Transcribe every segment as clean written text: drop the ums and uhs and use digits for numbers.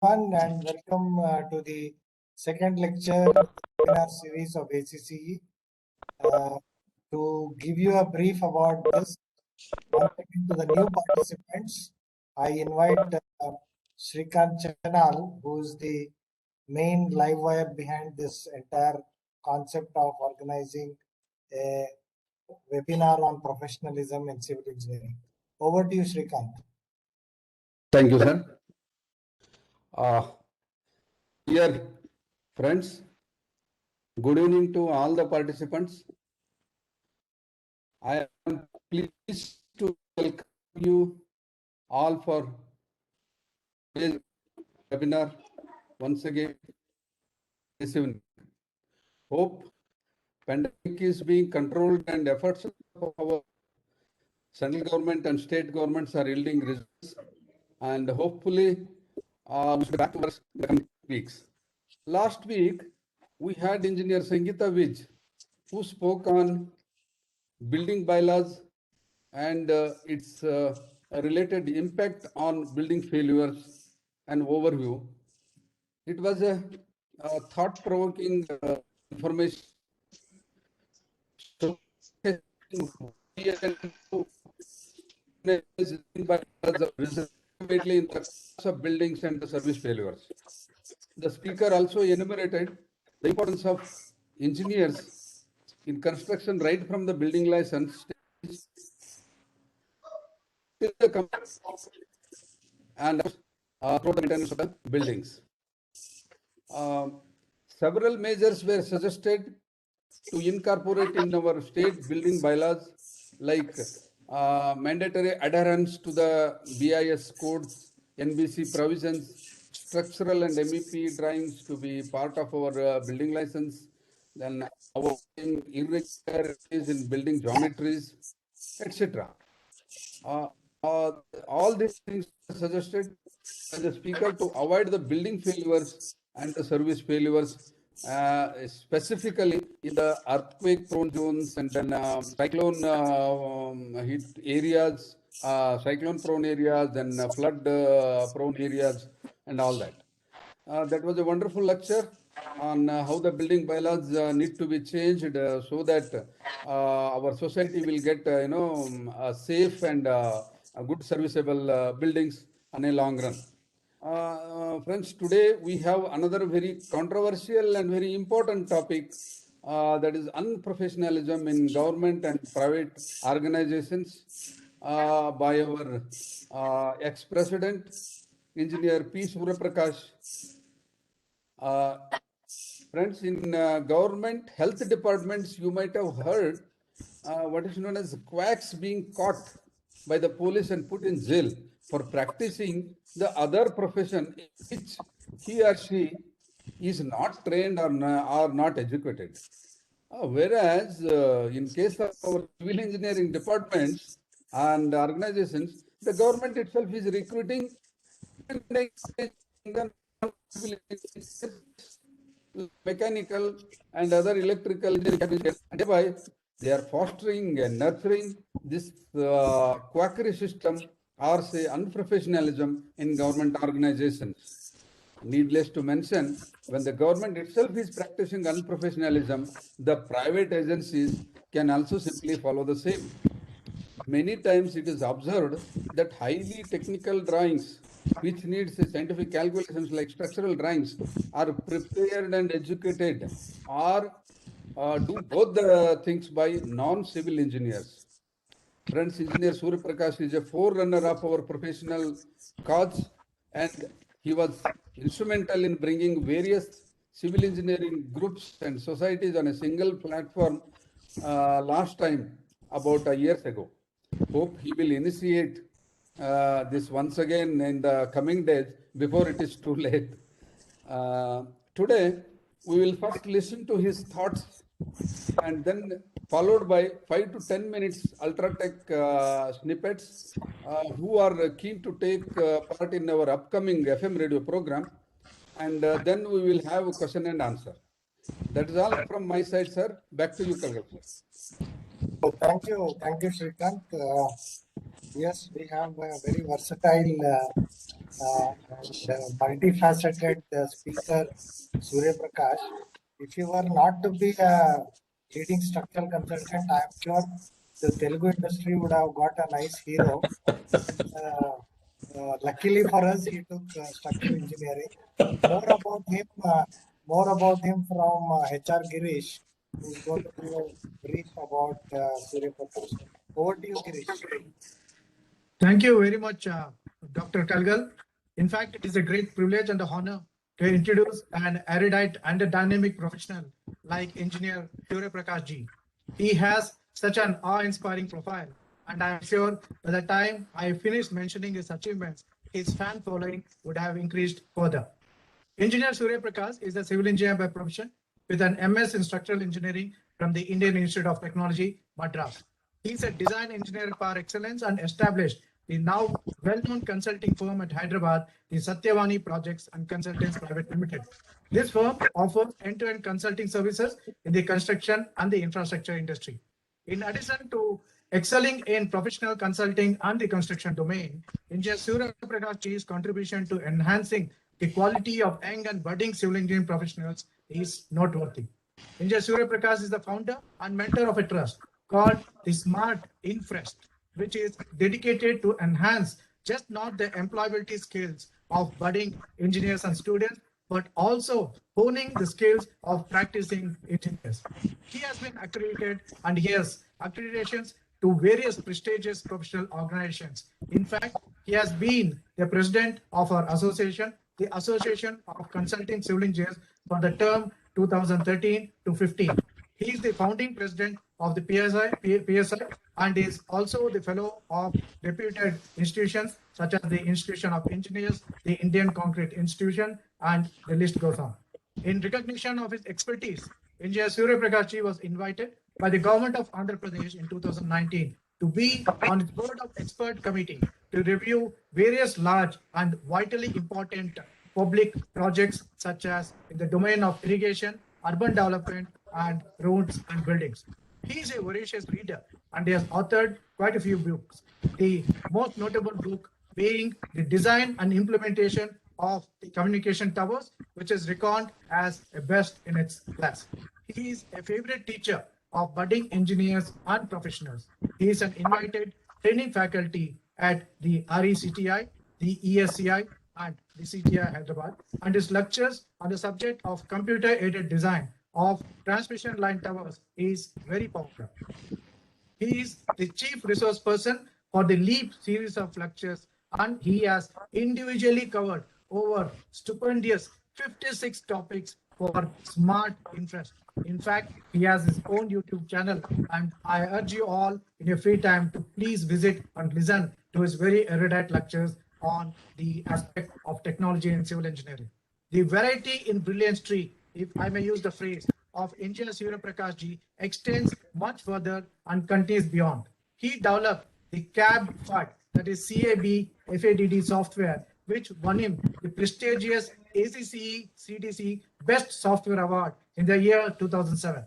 And welcome to the second lecture webinar series of ACCE. To give you a brief about this, once again to the new participants, I invite Shrikant Chanal, who is the main live wire behind this entire concept of organizing a webinar on professionalism in civil engineering. Over to you, Shrikant. Thank you, sir. Dear friends, good evening to all the participants. I am pleased to welcome you all for today's webinar once again this evening. Hope pandemic is being controlled and efforts of our central government and state governments are yielding results, and hopefully we'll be back to work in the coming weeks. Last week, we had Engineer Sangeeta Vij, who spoke on building bylaws and its related impact on building failures and overview. It was a thought-provoking information. So, ultimately in the cost of buildings and the service failures. The speaker also enumerated the importance of engineers in construction right from the building license till the and through the maintenance of the buildings. Several measures were suggested to incorporate in our state building bylaws, like mandatory adherence to the BIS codes, NBC provisions, structural and MEP drawings to be part of our building license, then avoiding irregularities in building geometries, etc. All these things are suggested by the speaker to avoid the building failures and the service failures, specifically in the earthquake-prone zones and then cyclone hit areas, cyclone-prone areas, then flood-prone areas, and all that. That was a wonderful lecture on how the building bylaws need to be changed so that our society will get, safe and good serviceable buildings on a long run. Friends, today we have another very controversial and very important topic, that is unprofessionalism in government and private organizations, by our ex-president, Engineer P. Surya Prakash. Friends, in government health departments, you might have heard what is known as quacks being caught by the police and put in jail for practicing the other profession in which he or she is not trained or not educated. Whereas in case of our civil engineering departments and organizations, the government itself is recruiting mechanical and other electrical engineering, and thereby they are fostering and nurturing this quackery system, or say unprofessionalism in government organizations. Needless to mention, when the government itself is practicing unprofessionalism, the private agencies can also simply follow the same. Many times it is observed that highly technical drawings, which needs scientific calculations like structural drawings, are prepared and educated, or do both the things by non-civil engineers. Friends, Engineer Surya Prakash is a forerunner of our professional cause, and he was instrumental in bringing various civil engineering groups and societies on a single platform last time, about years ago. Hope he will initiate this once again in the coming days before it is too late. Today, we will first listen to his thoughts and then followed by 5 to 10 minutes Ultratech snippets who are keen to take part in our upcoming FM radio program. And then we will have a question and answer. That is all from my side, sir. Back to you, Prakash. Thank you, Shrikant. Yes, we have a very versatile and multifaceted speaker, Surya Prakash. If you were not to be a leading structural consultant, I am sure the Telugu industry would have got a nice hero. Luckily for us, he took structural engineering. More about him, from HR Girish, who's going to give a brief about Surya Prakash. Over to you, Girish. Thank you very much, Dr. Kalgal. In fact, it is a great privilege and honor to introduce an erudite and a dynamic professional like engineer Surya Prakash ji. He has such an awe-inspiring profile, and I am sure by the time I finish mentioning his achievements, his fan following would have increased further. Engineer Surya Prakash is a civil engineer by profession with an MS in structural engineering from the Indian Institute of Technology, Madras. He is a design engineer par excellence and established the now well-known consulting firm at Hyderabad, the Satyavani Projects and Consultants Private Limited. This firm offers end-to-end consulting services in the construction and the infrastructure industry. In addition to excelling in professional consulting and the construction domain, Engineer Surya Prakash's contribution to enhancing the quality of young and budding civil engineering professionals is noteworthy. Engineer Surya Prakash is the founder and mentor of a trust called the Smart Infr-EST, which is dedicated to enhance just not the employability skills of budding engineers and students, but also honing the skills of practicing engineers. He has been accredited and he has accreditations to various prestigious professional organizations. In fact, he has been the president of our association, the Association of Consulting Civil Engineers, for the term 2013 to 15. He is the founding president of the PSI and is also the fellow of reputed institutions such as the Institution of Engineers, the Indian Concrete Institution, and the list goes on. In recognition of his expertise, Engineer Surya Prakash was invited by the government of Andhra Pradesh in 2019 to be on its board of expert committee to review various large and vitally important public projects such as in the domain of irrigation, urban development, and roads and buildings. He is a voracious reader and he has authored quite a few books. The most notable book being the design and implementation of the communication towers, which is reckoned as a best in its class. He is a favorite teacher of budding engineers and professionals. He is an invited training faculty at the RECTI, the ESCI, and the CTI Hyderabad, and his lectures on the subject of computer-aided design of transmission line towers is very popular. He is the chief resource person for the LEAP series of lectures, and he has individually covered over stupendous 56 topics for smart interest. In fact, he has his own YouTube channel, and I urge you all in your free time to please visit and listen to his very erudite lectures on the aspect of technology and civil engineering. The variety in brilliance tree, if I may use the phrase, of Engineer Surya Prakash ji extends much further and continues beyond. He developed the CAB FAD, that is CAB FADD software, which won him the prestigious ACCE CDC Best Software Award in the year 2007.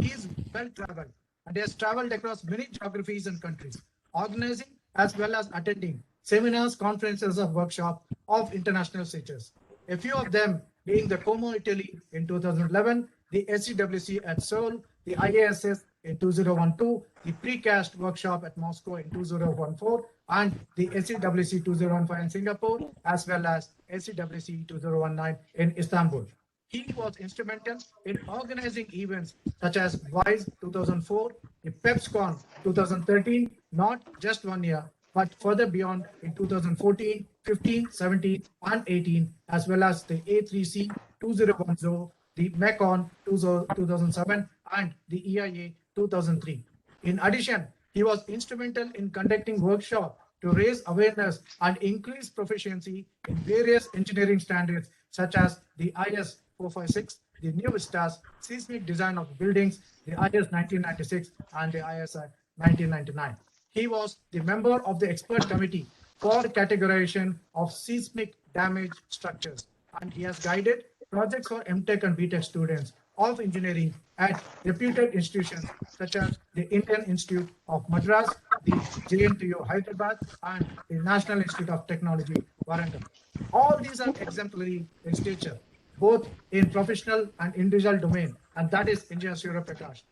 He is well traveled and has traveled across many geographies and countries, organizing as well as attending seminars, conferences, and workshops of international stages. A few of them being the Como, Italy in 2011, the SCWC at Seoul, the IASS in 2012, the Precast workshop at Moscow in 2014, and the SCWC 2015 in Singapore, as well as SCWC 2019 in Istanbul. He was instrumental in organizing events such as WISE 2004, the PepsCon 2013, not just 1 year, but further beyond in 2014, 15, 17, and 18, as well as the A3C 2010, the MECON 2007, and the EIA 2003. In addition, he was instrumental in conducting workshops to raise awareness and increase proficiency in various engineering standards such as the IS 456, the New Vistas, seismic design of buildings, the IS 1996, and the ISI 1999. He was the member of the expert committee for categorization of seismic damage structures, and he has guided projects for MTech and BTech students of engineering at reputed institutions such as the Indian Institute of Madras, the JNTU Hyderabad, and the National Institute of Technology, Warangal. All these are exemplary in stature, both in professional and individual domain, and that is Engineer Surya Prakash.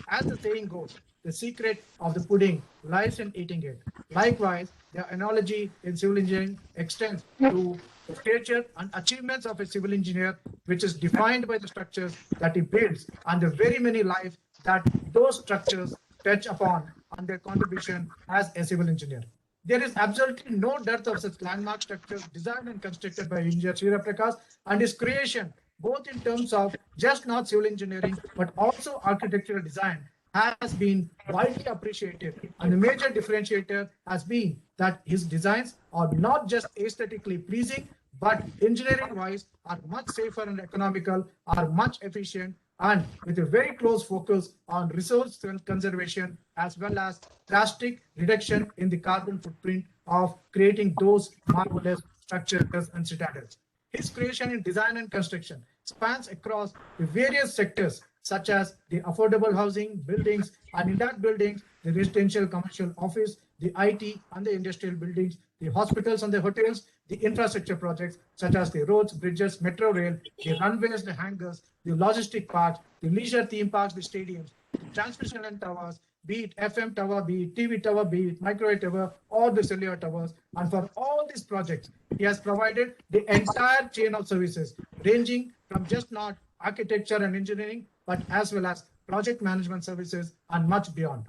As the saying goes, the secret of the pudding lies in eating it. Likewise, the analogy in civil engineering extends to the stature and achievements of a civil engineer, which is defined by the structures that he builds and the very many lives that those structures touch upon and their contribution as a civil engineer. There is absolutely no dearth of such landmark structures designed and constructed by Engineer Surya Prakash, and his creation, both in terms of just not civil engineering, but also architectural design, has been widely appreciated. And the major differentiator has been that his designs are not just aesthetically pleasing, but engineering-wise are much safer and economical, are much efficient, and with a very close focus on resource conservation as well as drastic reduction in the carbon footprint of creating those marvelous structures and citadels. His creation in design and construction spans across the various sectors such as the affordable housing, buildings, and in that buildings, the residential commercial office, the IT and the industrial buildings, the hospitals and the hotels, the infrastructure projects such as the roads, bridges, metro rail, the runways, the hangars, the logistic parks, the leisure theme parks, the stadiums, the transmission line towers, be it FM tower, be it TV tower, be it microwave tower, or the cellular towers. And for all these projects, he has provided the entire chain of services, ranging from just not architecture and engineering, but as well as project management services and much beyond.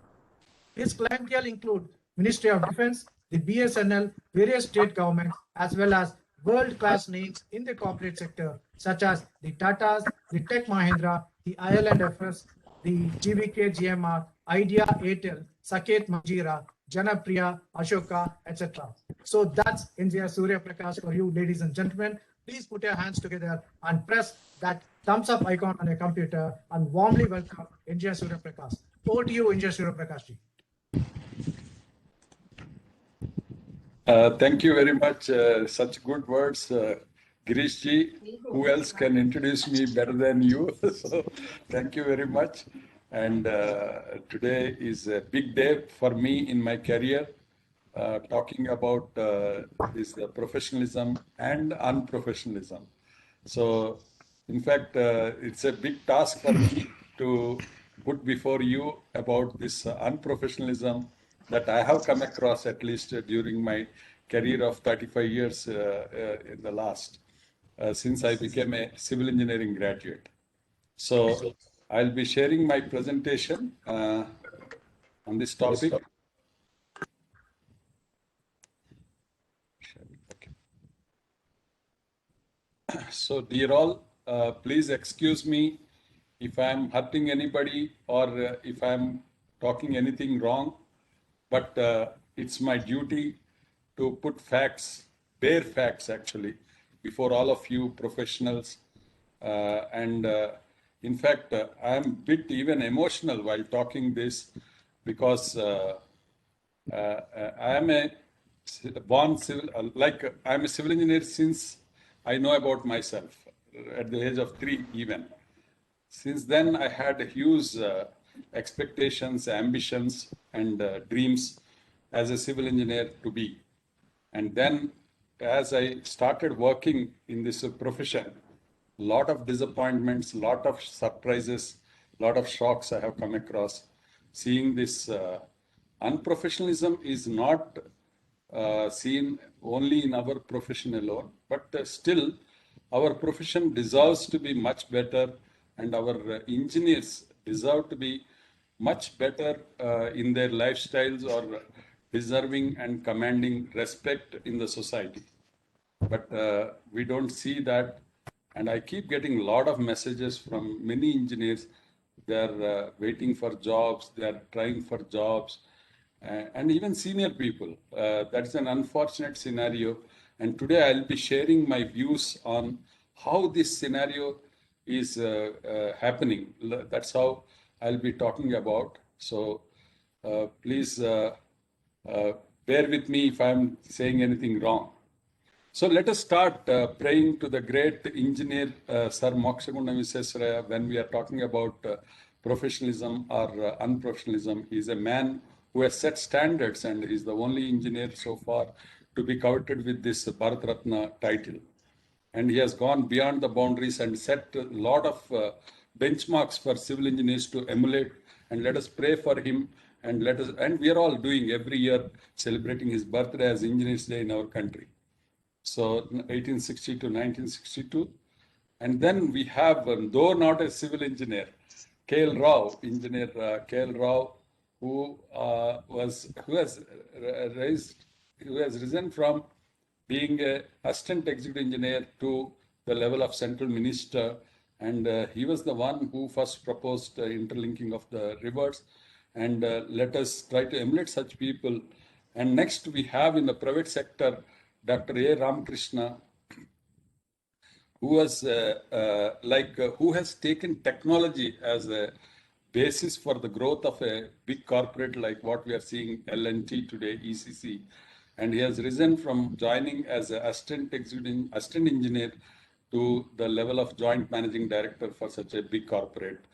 His clientele include Ministry of Defense, the BSNL, various state governments, as well as world-class names in the corporate sector, such as the Tatas, the Tech Mahindra, the IL&FS, the GVK GMR, Idea Airtel, Saket Manjira, Janapriya, Ashoka, etc. So that's Engineer Surya Prakash for you, ladies and gentlemen. Please put your hands together and press that thumbs up icon on your computer and warmly welcome Engineer Surya Prakash. Over to you, Engineer Surya Prakash. Thank you very much. Such good words, Girish ji. Who else can introduce me better than you? So thank you very much. And today is a big day for me in my career, talking about this professionalism and unprofessionalism. So, in fact, it's a big task for me to put before you about this unprofessionalism that I have come across, at least during my career of 35 years in the last, since I became a civil engineering graduate. So I'll be sharing my presentation on this topic. Okay. So dear all, please excuse me if I'm hurting anybody or if I'm talking anything wrong, but it's my duty to put facts, bare facts actually, before all of you professionals. In fact, I'm a bit even emotional while talking this because I am a born civil, I'm a civil engineer since I know about myself, at the age of 3 even. Since then, I had huge expectations, ambitions, and dreams as a civil engineer to be. And then, as I started working in this profession, a lot of disappointments, a lot of surprises, a lot of shocks I have come across. Seeing this unprofessionalism is not seen only in our profession alone, but still our profession deserves to be much better, and our engineers deserve to be much better in their lifestyles or deserving and commanding respect in the society. But we don't see that, and I keep getting a lot of messages from many engineers. They're waiting for jobs, they're trying for jobs, and even senior people. That's an unfortunate scenario. And today I'll be sharing my views on how this scenario is happening. That's how I'll be talking about. So please bear with me if I'm saying anything wrong. So let us start praying to the great engineer Sir Mokshagunda Visvesvaraya when we are talking about professionalism or unprofessionalism. He is a man who has set standards and is the only engineer so far to be coveted with this Bharat Ratna title. And he has gone beyond the boundaries and set a lot of benchmarks for civil engineers to emulate. And let us pray for him. And we are all doing every year celebrating his birthday as Engineers Day in our country. So 1860 to 1962. And then we have, though not a civil engineer, K.L. Rao, engineer K.L. Rao, who has risen from being an assistant executive engineer to the level of central minister. And he was the one who first proposed interlinking of the rivers. And let us try to emulate such people. And next we have in the private sector, Dr. A. Ramakrishna, who was who has taken technology as a basis for the growth of a big corporate like what we are seeing L&T today, ECC. And he has risen from joining as an assistant engineer to the level of joint managing director for such a big corporate.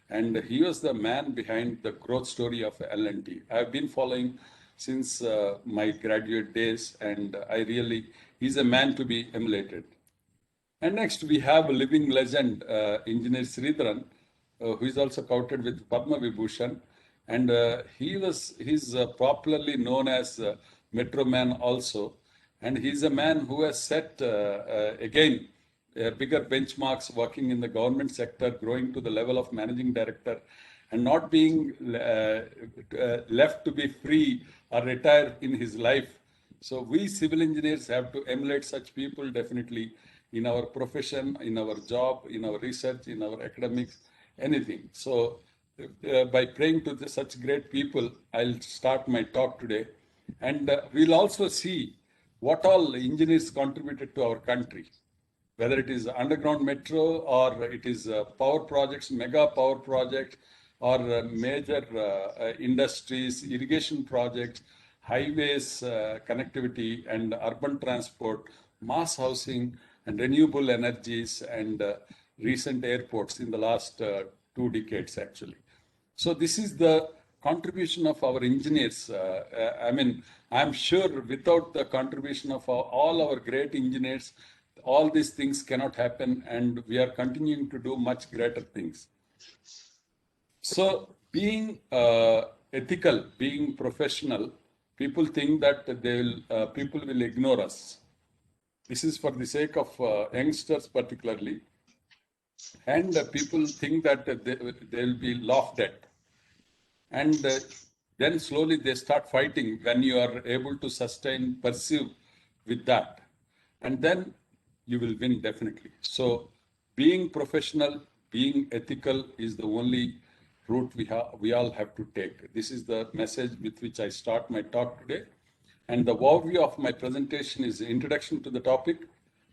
And he was the man behind the growth story of L&T. I've been following since my graduate days, and he's a man to be emulated. And next we have a living legend, engineer Sridharan, who is also counted with Padma Vibhushan. And he's popularly known as Metro Man also. And he's a man who has set, again, bigger benchmarks working in the government sector, growing to the level of managing director, and not being left to be free or retire in his life. So we civil engineers have to emulate such people definitely in our profession, in our job, in our research, in our academics, anything. So by praying to such great people, I'll start my talk today. And we'll also see what all engineers contributed to our country, whether it is underground metro or it is power projects, mega power projects, or major industries, irrigation projects, highways, connectivity and urban transport, mass housing and renewable energies, and recent airports in the last 2 decades actually. So this is the contribution of our engineers. I'm sure without the contribution of all our great engineers, all these things cannot happen, and we are continuing to do much greater things. So being ethical, being professional, people think that people will ignore us. This is for the sake of youngsters particularly. And people think that they will be laughed at. And then slowly they start fighting when you are able to pursue with that. And then you will win definitely. So being professional, being ethical is the only route we all have to take. This is the message with which I start my talk today. And the overview of my presentation is introduction to the topic.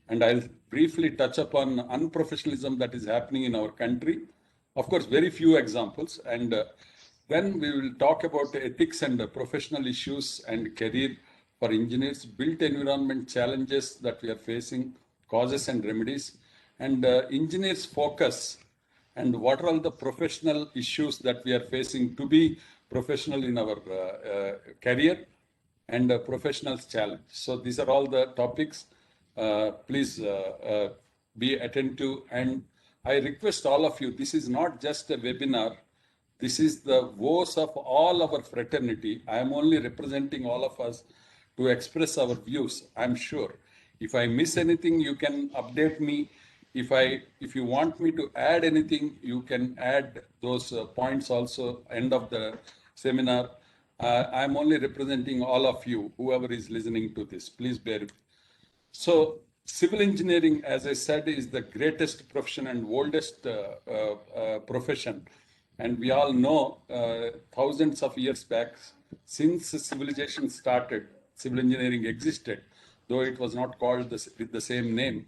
And I'll briefly touch upon unprofessionalism that is happening in our country. Of course, very few examples. And then we will talk about ethics and professional issues and career for engineers, built environment challenges that we are facing, causes and remedies, and engineers' focus, and what are all the professional issues that we are facing to be professional in our career, and professionals' challenge. So these are all the topics. Please be attentive, and I request all of you, this is not just a webinar, this is the voice of all our fraternity. I am only representing all of us to express our views. I'm sure if I miss anything, you can update me. If you want me to add anything, you can add those points also end of the seminar. I'm only representing all of you, whoever is listening to this. Please bear with me. So civil engineering, as I said, is the greatest profession and oldest profession. And we all know thousands of years back, since civilization started, civil engineering existed, though it was not called with the same name.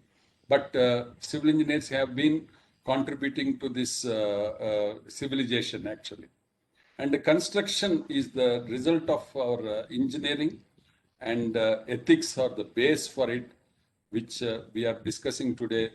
But civil engineers have been contributing to this civilization actually. And the construction is the result of our engineering, and ethics are the base for it. which we are discussing today,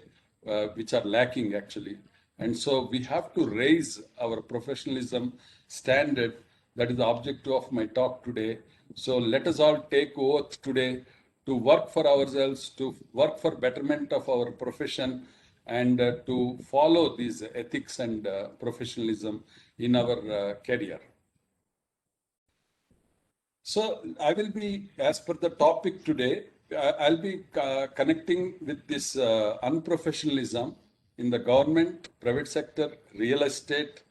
which are lacking actually. And so we have to raise our professionalism standard. That is the objective of my talk today. So let us all take oath today to work for ourselves, to work for betterment of our profession, and to follow these ethics and professionalism in our career. So I will be, as per the topic today, I'll be connecting with this unprofessionalism in the government, private sector, real estate,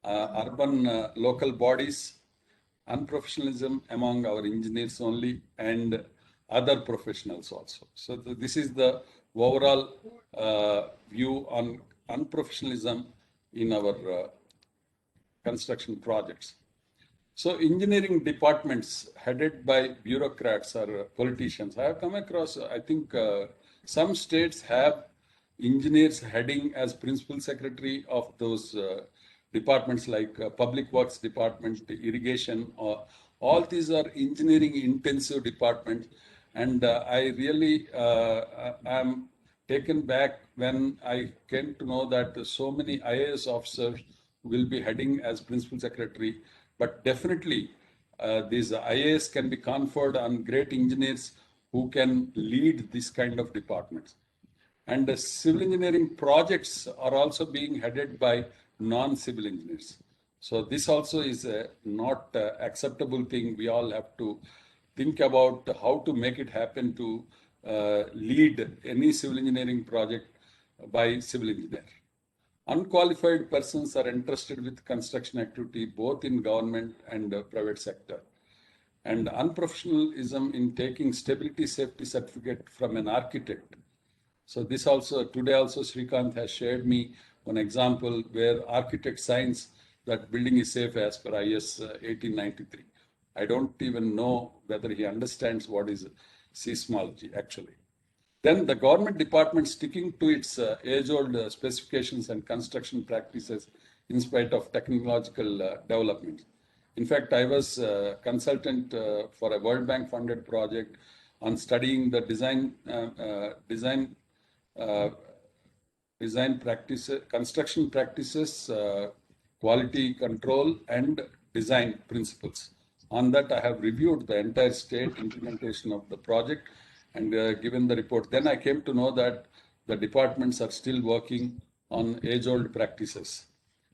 urban local bodies, unprofessionalism among our engineers only, and other professionals also. So this is the overall view on unprofessionalism in our construction projects. So engineering departments headed by bureaucrats or politicians. I have come across, I think some states have engineers heading as principal secretary of those departments like Public Works Department, Irrigation. All these are engineering intensive departments. And I really am taken back when I came to know that so many IAS officers will be heading as principal secretary. But definitely, these IAS can be conferred on great engineers who can lead this kind of departments. And the civil engineering projects are also being headed by non-civil engineers. So this also is a not acceptable thing. We all have to think about how to make it happen to lead any civil engineering project by civil engineer. Unqualified persons are entrusted with construction activity both in government and private sector. And unprofessionalism in taking stability safety certificate from an architect. So this also, today also Srikanth has shared me one example where architect signs that building is safe as per IS 1893. I don't even know whether he understands what is seismology actually. Then the government department sticking to its age-old specifications and construction practices in spite of technological developments. In fact, I was a consultant for a World Bank funded project on studying the design practices, construction practices, quality control, and design principles. On that, I have reviewed the entire state implementation of the project and given the report. Then I came to know that the departments are still working on age-old practices.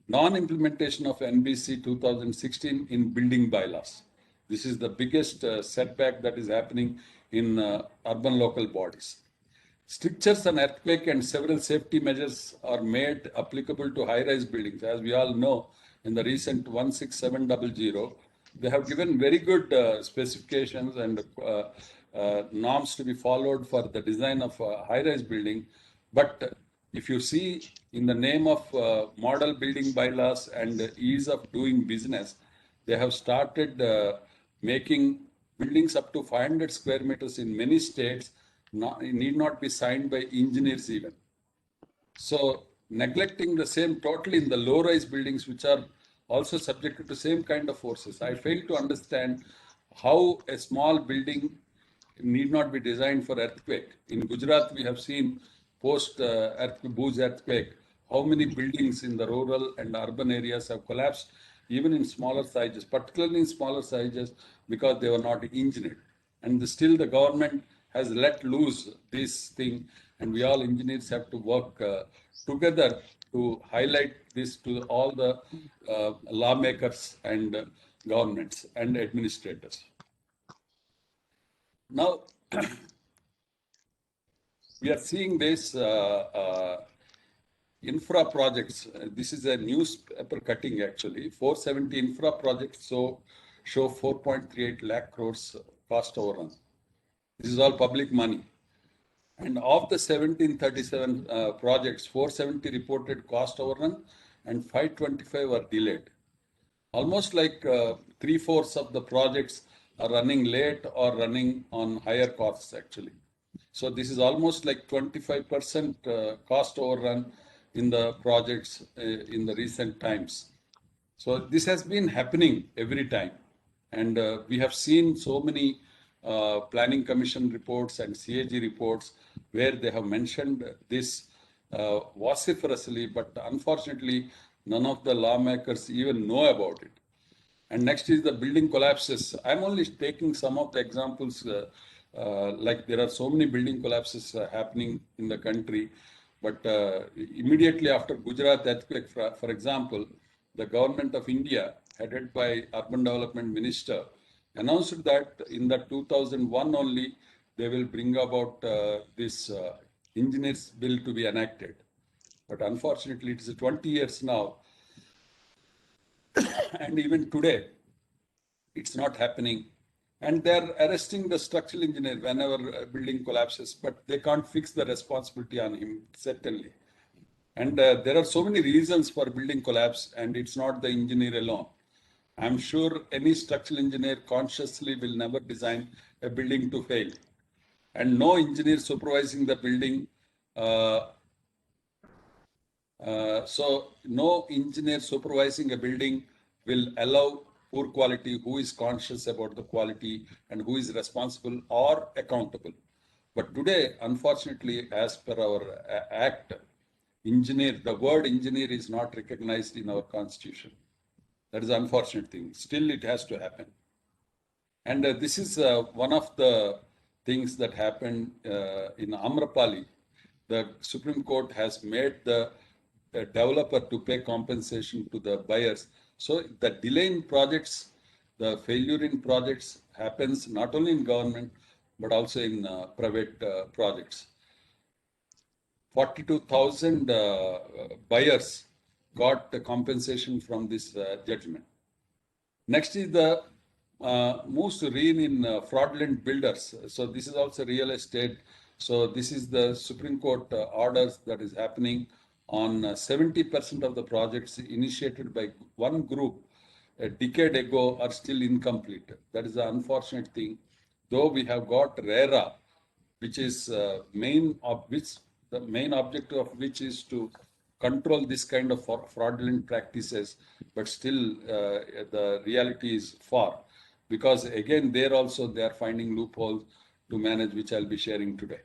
Non-implementation of NBC 2016 in building bylaws. This is the biggest setback that is happening in urban local bodies. Strictures on earthquake and several safety measures are made applicable to high-rise buildings. As we all know, in the recent 16700, they have given very good specifications and norms to be followed for the design of a high-rise building. But if you see in the name of model building bylaws and ease of doing business, they have started making buildings up to 500 square meters in many states need not be signed by engineers even. So neglecting the same totally in the low-rise buildings, which are also subjected to same kind of forces. I fail to understand how a small building need not be designed for earthquake. In Gujarat, we have seen post Bhuj earthquake, how many buildings in the rural and urban areas have collapsed, even in smaller sizes, particularly in smaller sizes, because they were not engineered. And still the government has let loose this thing, and we all engineers have to work together to highlight this to all the lawmakers and governments and administrators. Now, we are seeing this infra projects. This is a newspaper cutting actually. 470 infra projects show 4.38 lakh crores cost overrun. This is all public money. And of the 1737 projects, 470 reported cost overrun and 525 were delayed. Almost like 3/4 of the projects are running late or running on higher costs actually. So this is almost like 25% cost overrun in the projects in the recent times. So this has been happening every time. And we have seen so many planning commission reports and CAG reports where they have mentioned this vociferously, but unfortunately, none of the lawmakers even know about it. And next is the building collapses. I'm only taking some of the examples, like there are so many building collapses happening in the country. But immediately after Gujarat earthquake, for example, the government of India, headed by Urban Development Minister, announced that in the 2001 only, they will bring about this engineers bill to be enacted. But unfortunately, it is 20 years now. And even today, it's not happening. And they're arresting the structural engineer whenever a building collapses, but they can't fix the responsibility on him, certainly. And there are so many reasons for building collapse, and it's not the engineer alone. I'm sure any structural engineer consciously will never design a building to fail. And no engineer supervising the building so no engineer supervising a building will allow poor quality who is conscious about the quality and who is responsible or accountable. But today, unfortunately, as per our act, engineer, the word engineer is not recognized in our constitution. That is an unfortunate thing. Still, it has to happen. And this is one of the things that happened in Amrapali. The Supreme Court has made the developer to pay compensation to the buyers. So the delay in projects, the failure in projects happens not only in government, but also in private projects. 42,000 buyers got the compensation from this judgment. Next is the moves to rein in fraudulent builders. So this is also real estate. So this is the Supreme Court orders that is happening on 70% of the projects initiated by one group a decade ago are still incomplete. That is the unfortunate thing. Though we have got RERA, which is the main objective of which is to control this kind of fraudulent practices, but still the reality is far. Because again, there also they are finding loopholes to manage, which I'll be sharing today.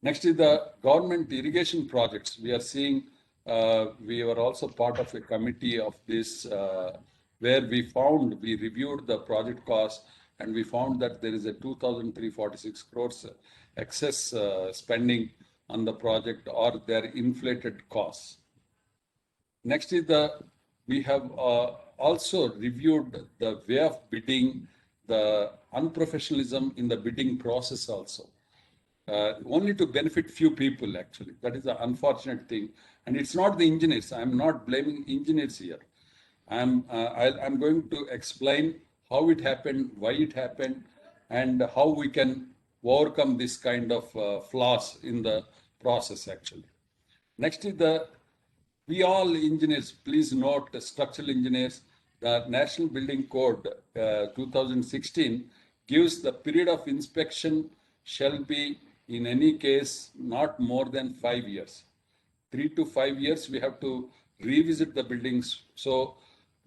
Next is the government irrigation projects. We are seeing, we were also part of a committee of this, where we reviewed the project cost, and we found that there is a 2,346 crores excess spending on the project or their inflated costs. Next is we have also reviewed the way of bidding, the unprofessionalism in the bidding process also. Only to benefit few people, actually. That is the unfortunate thing. And it's not the engineers. I'm not blaming engineers here. I'm going to explain how it happened, why it happened, and how we can overcome this kind of flaws in the process, actually. Next is we all engineers, please note, the structural engineers, the National Building Code 2016 gives the period of inspection shall be in any case not more than 5 years. 3 to 5 years we have to revisit the buildings. So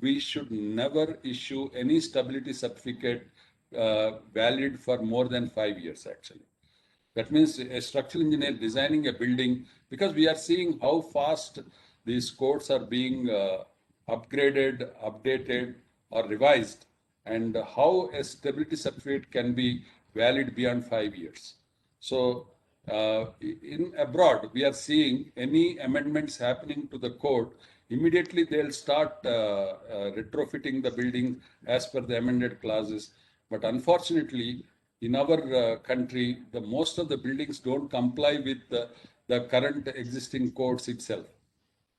we should never issue any stability certificate valid for more than 5 years, actually. That means a structural engineer designing a building, because we are seeing how fast these codes are being upgraded, updated, or revised, and how a stability certificate can be valid beyond 5 years. So in abroad, we are seeing any amendments happening to the code, immediately they'll start retrofitting the building as per the amended clauses. But unfortunately, in our country, most of the buildings don't comply with the current existing codes itself.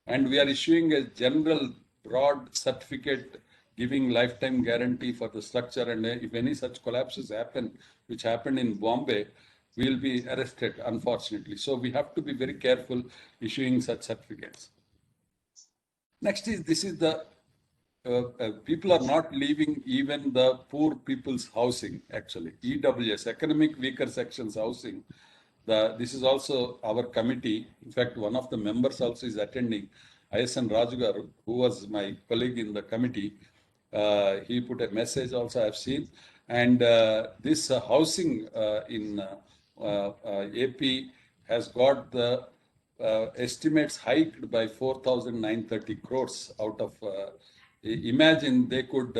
And we are issuing a general broad certificate giving lifetime guarantee for the structure. And if any such collapses happen, which happened in Bombay, we'll be arrested, unfortunately. So we have to be very careful issuing such certificates. Next is, this is the, people are not leaving even the poor people's housing, actually. EWS, Economic Weaker Sections Housing. This is also our committee. In fact, one of the members also is attending, ISN Rajugaru, who was my colleague in the committee. He put a message also I've seen. And this housing in AP has got the estimates hiked by 4,930 crores out of, imagine they could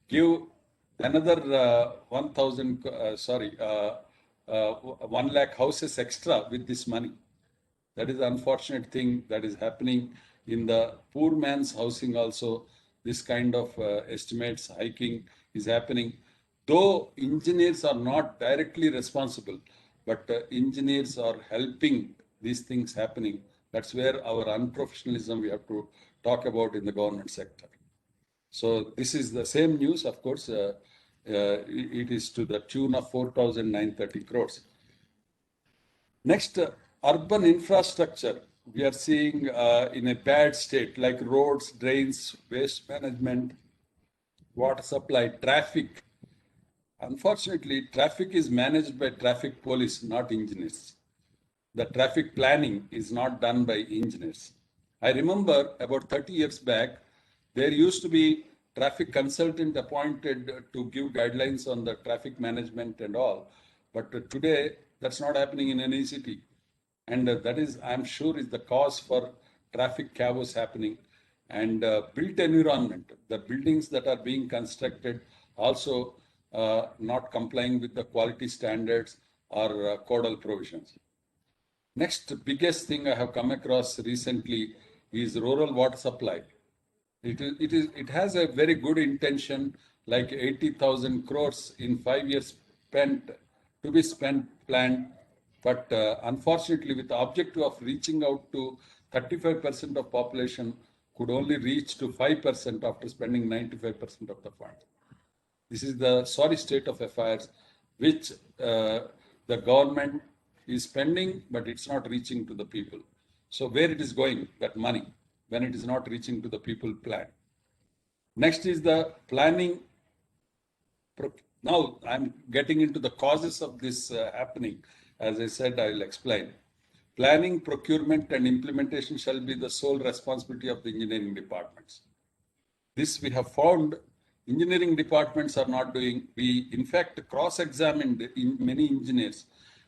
give another 1 lakh houses extra with this money. That is the unfortunate thing that is happening in the poor man's housing also. This kind of estimates hiking is happening. Though engineers are not directly responsible, but engineers are helping these things happening. That's where our unprofessionalism we have to talk about in the government sector. So this is the same news, of course. It is to the tune of 4,930 crores. Next, urban infrastructure, we are seeing in a bad state, like roads, drains, waste management, water supply, traffic. Unfortunately, traffic is managed by traffic police, not engineers. The traffic planning is not done by engineers. I remember about 30 years back, there used to be traffic consultant appointed to give guidelines on the traffic management and all. But today, that's not happening in any city. And that is, I'm sure, is the cause for traffic chaos happening. And built environment, the buildings that are being constructed also not complying with the quality standards or codal provisions. Next biggest thing I have come across recently is rural water supply. It has a very good intention, like 80,000 crores in 5 years planned, but unfortunately, with the objective of reaching out to 35% of population, could only reach to 5% after spending 95% of the funds. This is the sorry state of affairs, which the government is spending, but it's not reaching to the people. So where it is going, that money, when it is not reaching to the people plan. Next is the planning. Now I'm getting into the causes of this happening. As I said, I will explain. Planning, procurement, and implementation shall be the sole responsibility of the engineering departments. This we have found engineering departments are not doing. We, in fact, cross-examined many engineers,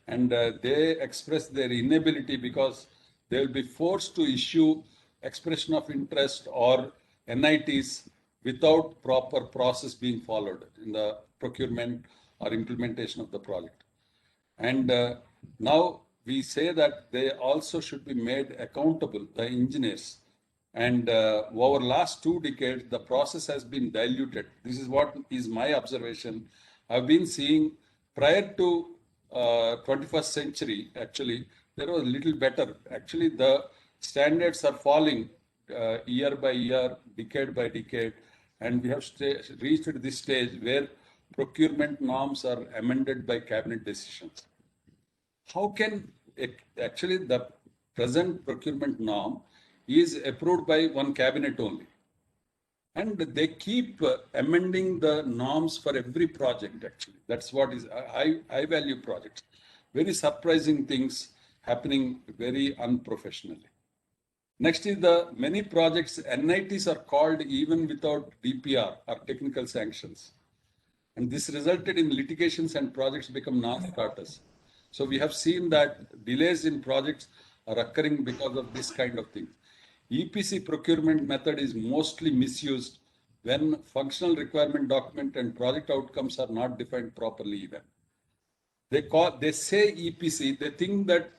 and they express their inability because they will be forced to issue expression of interest or NITs without proper process being followed in the procurement or implementation of the project. And now we say that they also should be made accountable, the engineers. And over last 2 decades, the process has been diluted. This is what is my observation. I've been seeing prior to 21st century, actually, there was a little better. Actually, the standards are falling year by year, decade by decade, and we have reached this stage where procurement norms are amended by cabinet decisions. How can actually the present procurement norm is approved by one cabinet only, and they keep amending the norms for every project. Actually, that's what is I value projects. Very surprising things happening very unprofessionally. Next is the many projects NITs are called even without DPR or technical sanctions, and this resulted in litigations and projects become non-starters. So we have seen that delays in projects are occurring because of this kind of thing. EPC procurement method is mostly misused when functional requirement document and project outcomes are not defined properly even. They say EPC, they think that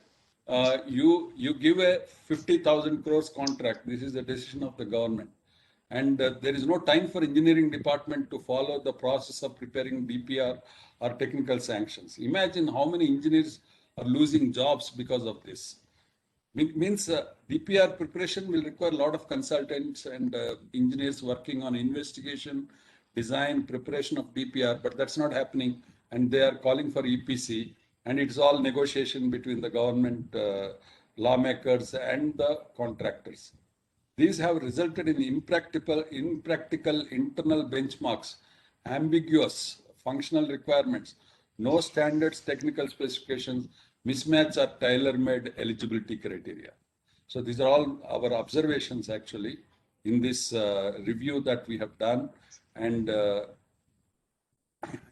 you give a 50,000 crores contract. This is the decision of the government. And there is no time for engineering department to follow the process of preparing DPR or technical sanctions. Imagine how many engineers are losing jobs because of this. Means DPR preparation will require a lot of consultants and engineers working on investigation, design, preparation of DPR, but that's not happening. And they are calling for EPC, and it's all negotiation between the government lawmakers and the contractors. These have resulted in impractical internal benchmarks, ambiguous functional requirements, no standards, technical specifications, mismatch or tailor-made eligibility criteria. So these are all our observations actually in this review that we have done. And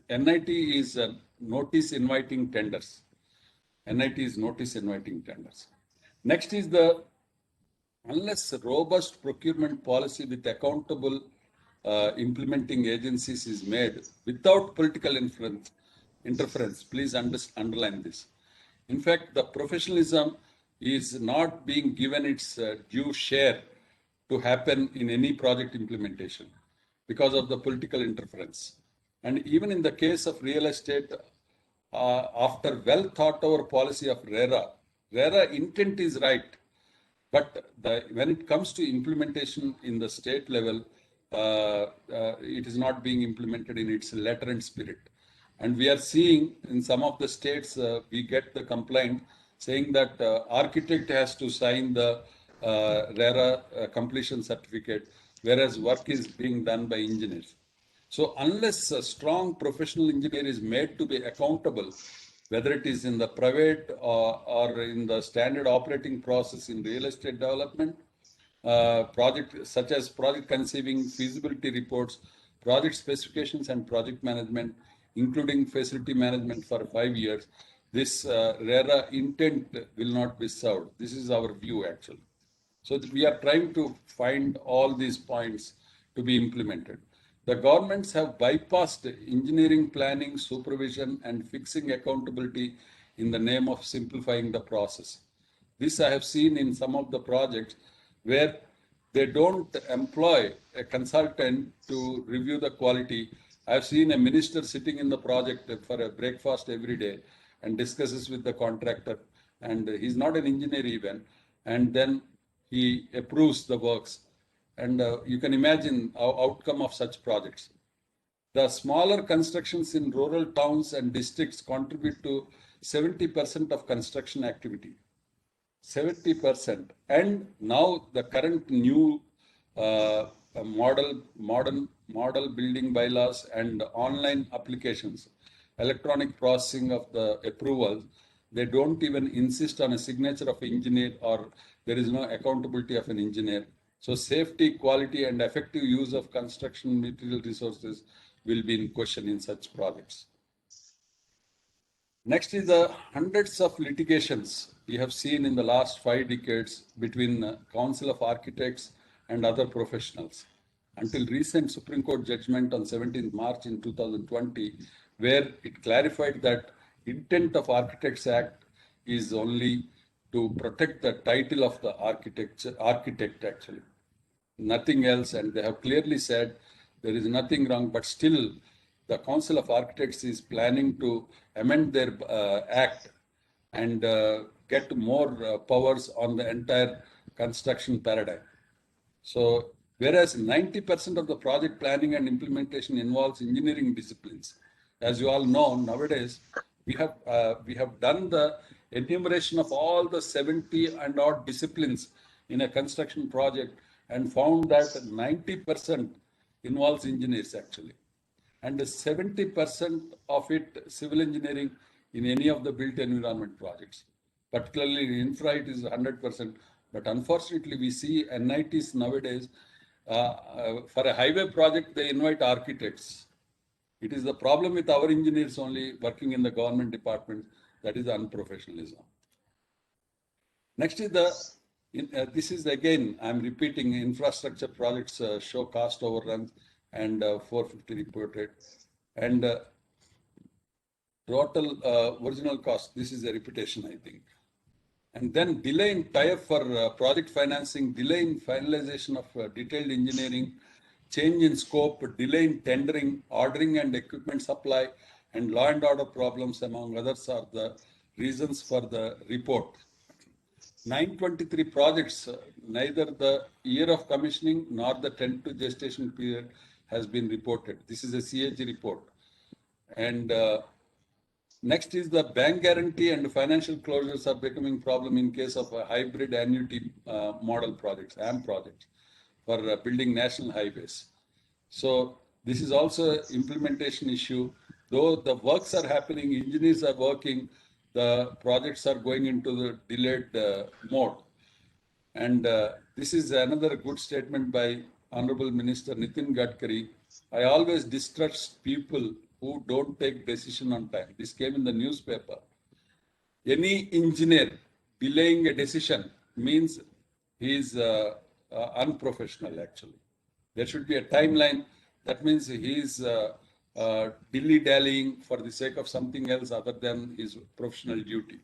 NIT is notice inviting tenders. NIT's notice inviting tenders. Next is the unless robust procurement policy with accountable implementing agencies is made without political interference, please underline this. In fact, the professionalism is not being given its due share to happen in any project implementation because of the political interference. And even in the case of real estate, after well thought over policy of RERA intent is right, but when it comes to implementation in the state level, it is not being implemented in its letter and spirit. And we are seeing in some of the states, we get the complaint saying that architect has to sign the RERA completion certificate, whereas work is being done by engineers. So unless a strong professional engineer is made to be accountable, whether it is in the private or in the standard operating process in real estate development, project such as project conceiving, feasibility reports, project specifications and project management, including facility management for 5 years, this RERA intent will not be served. This is our view actually. So we are trying to find all these points to be implemented. The governments have bypassed engineering planning, supervision, and fixing accountability in the name of simplifying the process. This I have seen in some of the projects where they don't employ a consultant to review the quality. I've seen a minister sitting in the project for a breakfast every day and discusses with the contractor, and he's not an engineer even, and then he approves the works. And you can imagine our outcome of such projects. The smaller constructions in rural towns and districts contribute to 70% of construction activity. 70%. And now the current new modern building bylaws and online applications, electronic processing of the approvals, they don't even insist on a signature of an engineer, or there is no accountability of an engineer. So safety, quality, and effective use of construction material resources will be in question in such projects. Next is the hundreds of litigations we have seen in the last 5 decades between the Council of Architects and other professionals, until recent Supreme Court judgment on 17th March in 2020, where it clarified that intent of Architects Act is only to protect the title of the architect actually, nothing else. And they have clearly said there is nothing wrong, but still the Council of Architects is planning to amend their act and get more powers on the entire construction paradigm. So whereas 90% of the project planning and implementation involves engineering disciplines, as you all know, nowadays we have done the enumeration of all the 70 and odd disciplines in a construction project and found that 90% involves engineers actually, and 70% of it civil engineering in any of the built environment projects. Particularly in infra, it is 100%. But unfortunately, we see NITs nowadays, for a highway project, they invite architects. It is the problem with our engineers only working in the government departments, that is unprofessionalism. Next is this is again, I'm repeating, infrastructure projects show cost overruns and 450 reported. And total original cost, this is a repetition, I think. And then delay in tie-up for project financing, delay in finalization of detailed engineering, change in scope, delay in tendering, ordering and equipment supply, and law and order problems, among others, are the reasons for the report. 923 projects, neither the year of commissioning nor the tentative gestation period has been reported. This is a CAG report. And next is the bank guarantee and financial closures are becoming problem in case of a hybrid annuity model projects, AM projects, for building national highways. So this is also an implementation issue. Though the works are happening, engineers are working, the projects are going into the delayed mode. And this is another good statement by Honorable Minister Nitin Gadkari. I always distrust people who don't take decision on time. This came in the newspaper. Any engineer delaying a decision means he is unprofessional actually. There should be a timeline. That means he is dilly-dallying for the sake of something else other than his professional duty.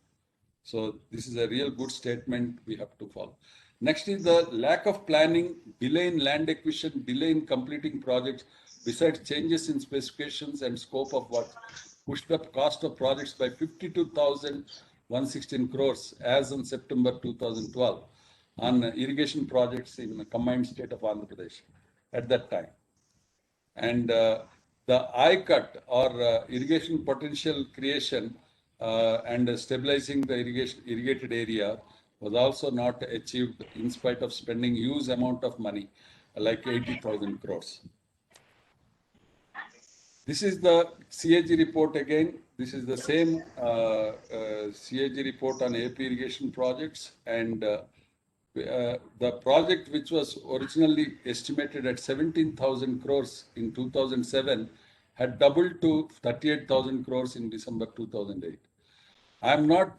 So this is a real good statement we have to follow. Next is the lack of planning, delay in land acquisition, delay in completing projects, besides changes in specifications and scope of work, pushed up cost of projects by 52,116 crores as on September 2012 on irrigation projects in the combined state of Andhra Pradesh at that time. And the I-cut or irrigation potential creation and stabilizing the irrigated area was also not achieved in spite of spending huge amount of money, like 80,000 crores. This is the CAG report again. This is the same CAG report on AP irrigation projects, and the project which was originally estimated at 17,000 crores in 2007 had doubled to 38,000 crores in December 2008. I am not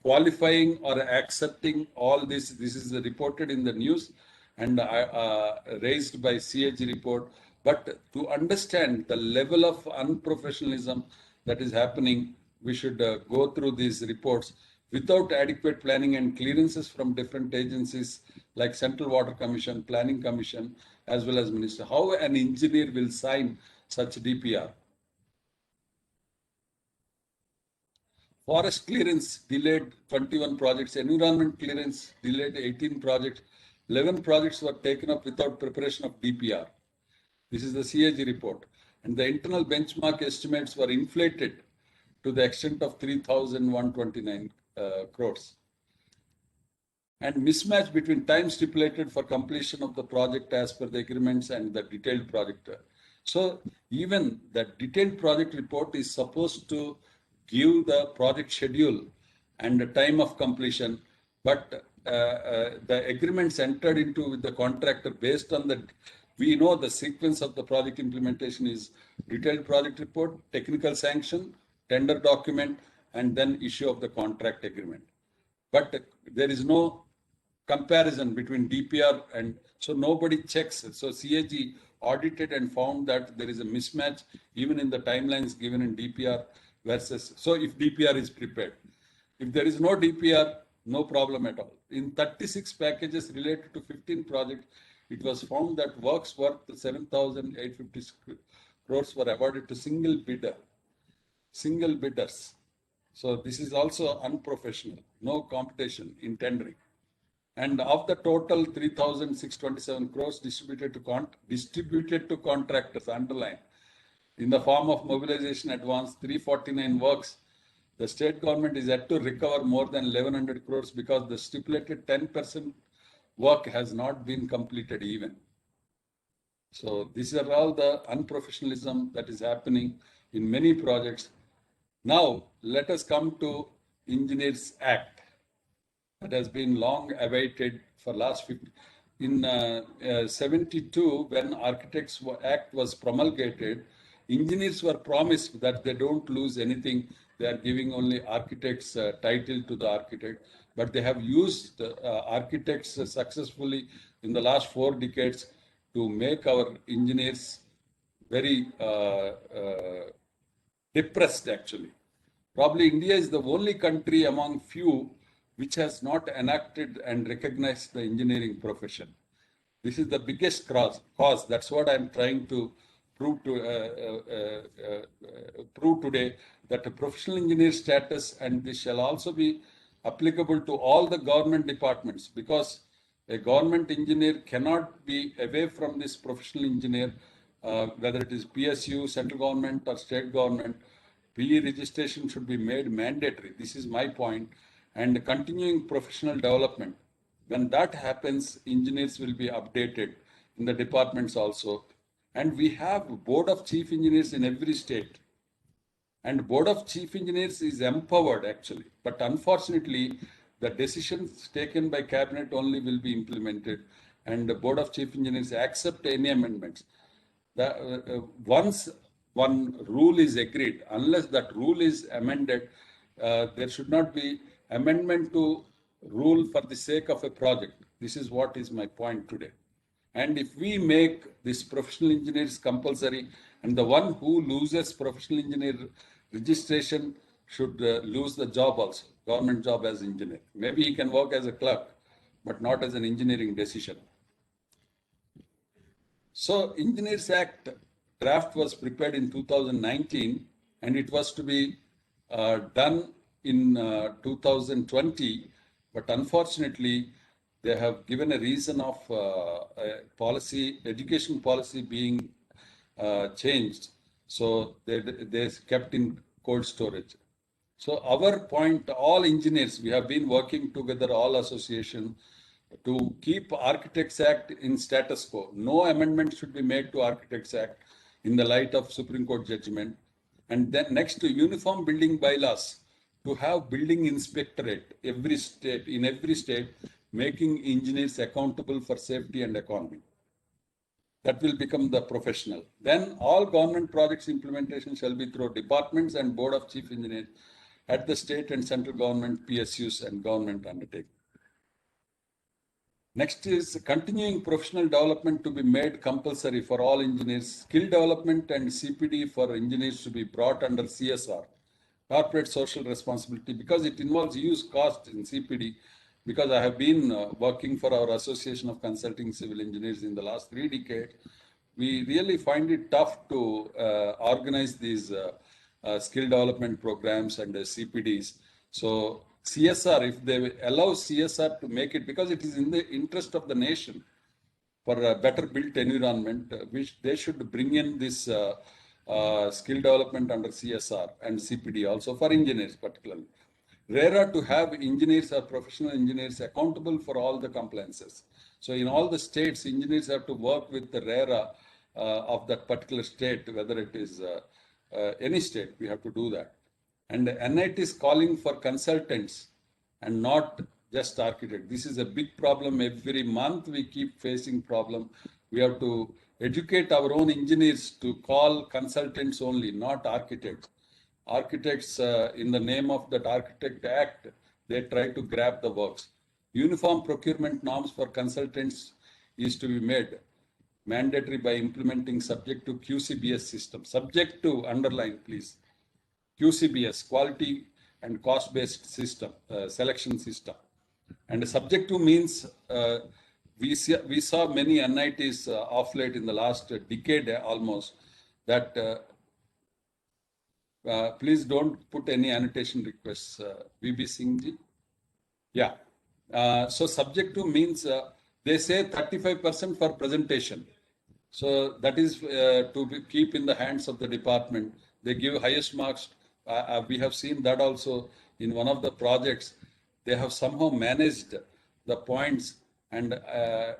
qualifying or accepting all this. This is reported in the news and raised by CAG report. But to understand the level of unprofessionalism that is happening, we should go through these reports without adequate planning and clearances from different agencies like Central Water Commission, Planning Commission, as well as Minister. How an engineer will sign such DPR? Forest clearance delayed 21 projects, environment clearance delayed 18 projects, 11 projects were taken up without preparation of DPR. This is the CAG report. And the internal benchmark estimates were inflated to the extent of 3,129 crores. And mismatch between time stipulated for completion of the project as per the agreements and the detailed project. So even the detailed project report is supposed to give the project schedule and the time of completion, but the agreements entered into with the contractor based on the, we know the sequence of the project implementation is detailed project report, technical sanction, tender document, and then issue of the contract agreement. But there is no comparison between DPR and, so nobody checks. So CAG audited and found that there is a mismatch even in the timelines given in DPR versus, so if DPR is prepared. If there is no DPR, no problem at all. In 36 packages related to 15 projects, it was found that works worth 7,850 crores were awarded to single bidders. So this is also unprofessional, no competition in tendering. And of the total 3,627 crores distributed to contractors, underline, in the form of mobilization advance, 349 works, the state government is yet to recover more than 1,100 crores because the stipulated 10% work has not been completed even. So these are all the unprofessionalism that is happening in many projects. Now let us come to Engineers Act that has been long awaited for last 50. In 72, when Architects Act was promulgated, engineers were promised that they don't lose anything. They are giving only architects title to the architect, but they have used architects successfully in the last 4 decades to make our engineers very depressed actually. Probably India is the only country among few which has not enacted and recognized the engineering profession. This is the biggest cause. That's what I'm trying to prove today, that a professional engineer status, and this shall also be applicable to all the government departments, because a government engineer cannot be away from this professional engineer, whether it is PSU, central government or state government. PE registration should be made mandatory. This is my point. And continuing professional development. When that happens, engineers will be updated in the departments also. And we have Board of Chief Engineers in every state. And Board of Chief Engineers is empowered actually. But unfortunately, the decisions taken by Cabinet only will be implemented. And the Board of Chief Engineers accept any amendments. Once one rule is agreed, unless that rule is amended, there should not be amendment to rule for the sake of a project. This is what is my point today. And if we make this professional engineers compulsory, and the one who loses professional engineer registration should lose the job also, government job as engineer. Maybe he can work as a clerk, but not as an engineering decision. So Engineers Act draft was prepared in 2019, and it was to be done in 2020, but unfortunately they have given a reason of education policy being changed. So they kept in cold storage. So our point, all engineers, we have been working together, all association, to keep Architects Act in status quo. No amendment should be made to Architects Act in the light of Supreme Court judgment. And then next to uniform building bylaws, to have building inspectorate in every state, making engineers accountable for safety and economy. That will become the professional. Then all government projects implementation shall be through departments and Board of Chief Engineers at the state and central government, PSUs and government undertaking. Next is continuing professional development to be made compulsory for all engineers. Skill development and CPD for engineers to be brought under CSR, corporate social responsibility, because it involves huge cost in CPD. Because I have been working for our Association of Consulting Civil Engineers in the last 3 decades, we really find it tough to organize these skill development programs and CPDs. So CSR, if they allow CSR to make it, because it is in the interest of the nation for a better built environment, which they should bring in this skill development under CSR and CPD also for engineers particularly. RERA to have engineers or professional engineers accountable for all the compliances. So in all the states, engineers have to work with the RERA of that particular state, whether it is any state, we have to do that. And NIT is calling for consultants and not just architects. This is a big problem. Every month we keep facing problem. We have to educate our own engineers to call consultants only, not architects. Architects, in the name of that Architect Act, they try to grab the works. Uniform procurement norms for consultants is to be made mandatory by implementing subject to QCBS system. Subject to, underline please, QCBS, quality and cost-based system, selection system. And subject to means we saw many NITs off late in the last decade almost that please don't put any annotation requests, VB Singh ji. Yeah. So subject to means they say 35% for presentation. So that is to keep in the hands of the department. They give highest marks. We have seen that also in one of the projects. They have somehow managed the points and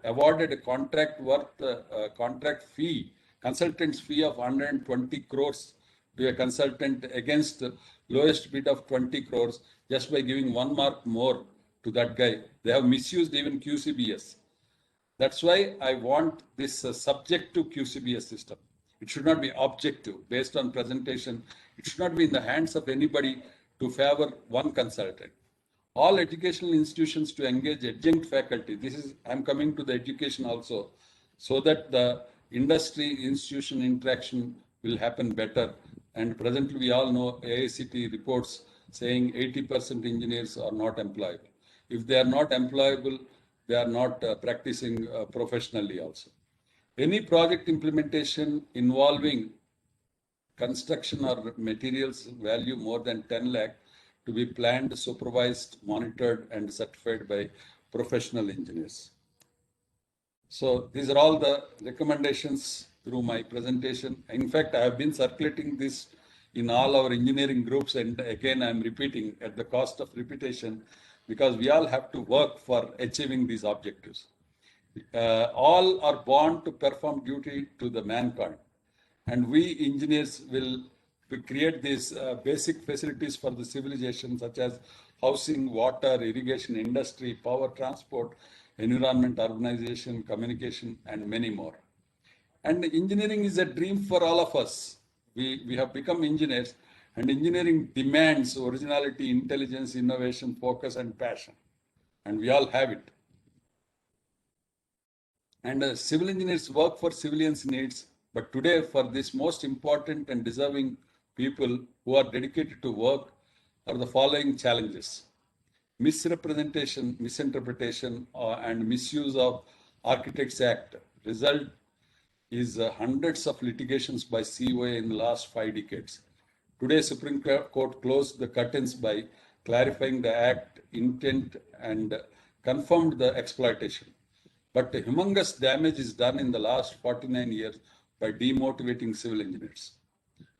awarded a contract worth contract fee, consultant's fee of 120 crores to a consultant against lowest bid of 20 crores just by giving 1 mark more to that guy. They have misused even QCBS. That's why I want this subject to QCBS system. It should not be objective based on presentation. It should not be in the hands of anybody to favor one consultant. All educational institutions to engage adjunct faculty. This is, I'm coming to the education also, so that the industry institution interaction will happen better. And presently we all know AICT reports saying 80% engineers are not employable. If they are not employable, they are not practicing professionally also. Any project implementation involving construction or materials value more than 10 lakh to be planned, supervised, monitored and certified by professional engineers. So these are all the recommendations through my presentation. In fact, I have been circulating this in all our engineering groups, and again I am repeating at the cost of repetition, because we all have to work for achieving these objectives. All are born to perform duty to the mankind, and we engineers will create these basic facilities for the civilization, such as housing, water, irrigation, industry, power, transport, environment, urbanization, communication, and many more. And engineering is a dream for all of us. We have become engineers, And engineering demands originality, intelligence, innovation, focus, and passion. And we all have it. And civil engineers work for civilians' needs. But today, for this most important and deserving people who are dedicated to work are the following challenges: misrepresentation, misinterpretation, and misuse of Architects Act. Result is hundreds of litigations by COA in the last 5 decades. Today, Supreme Court closed the curtains by clarifying the Act intent and confirmed the exploitation. But humongous damage is done in the last 49 years by demotivating civil engineers.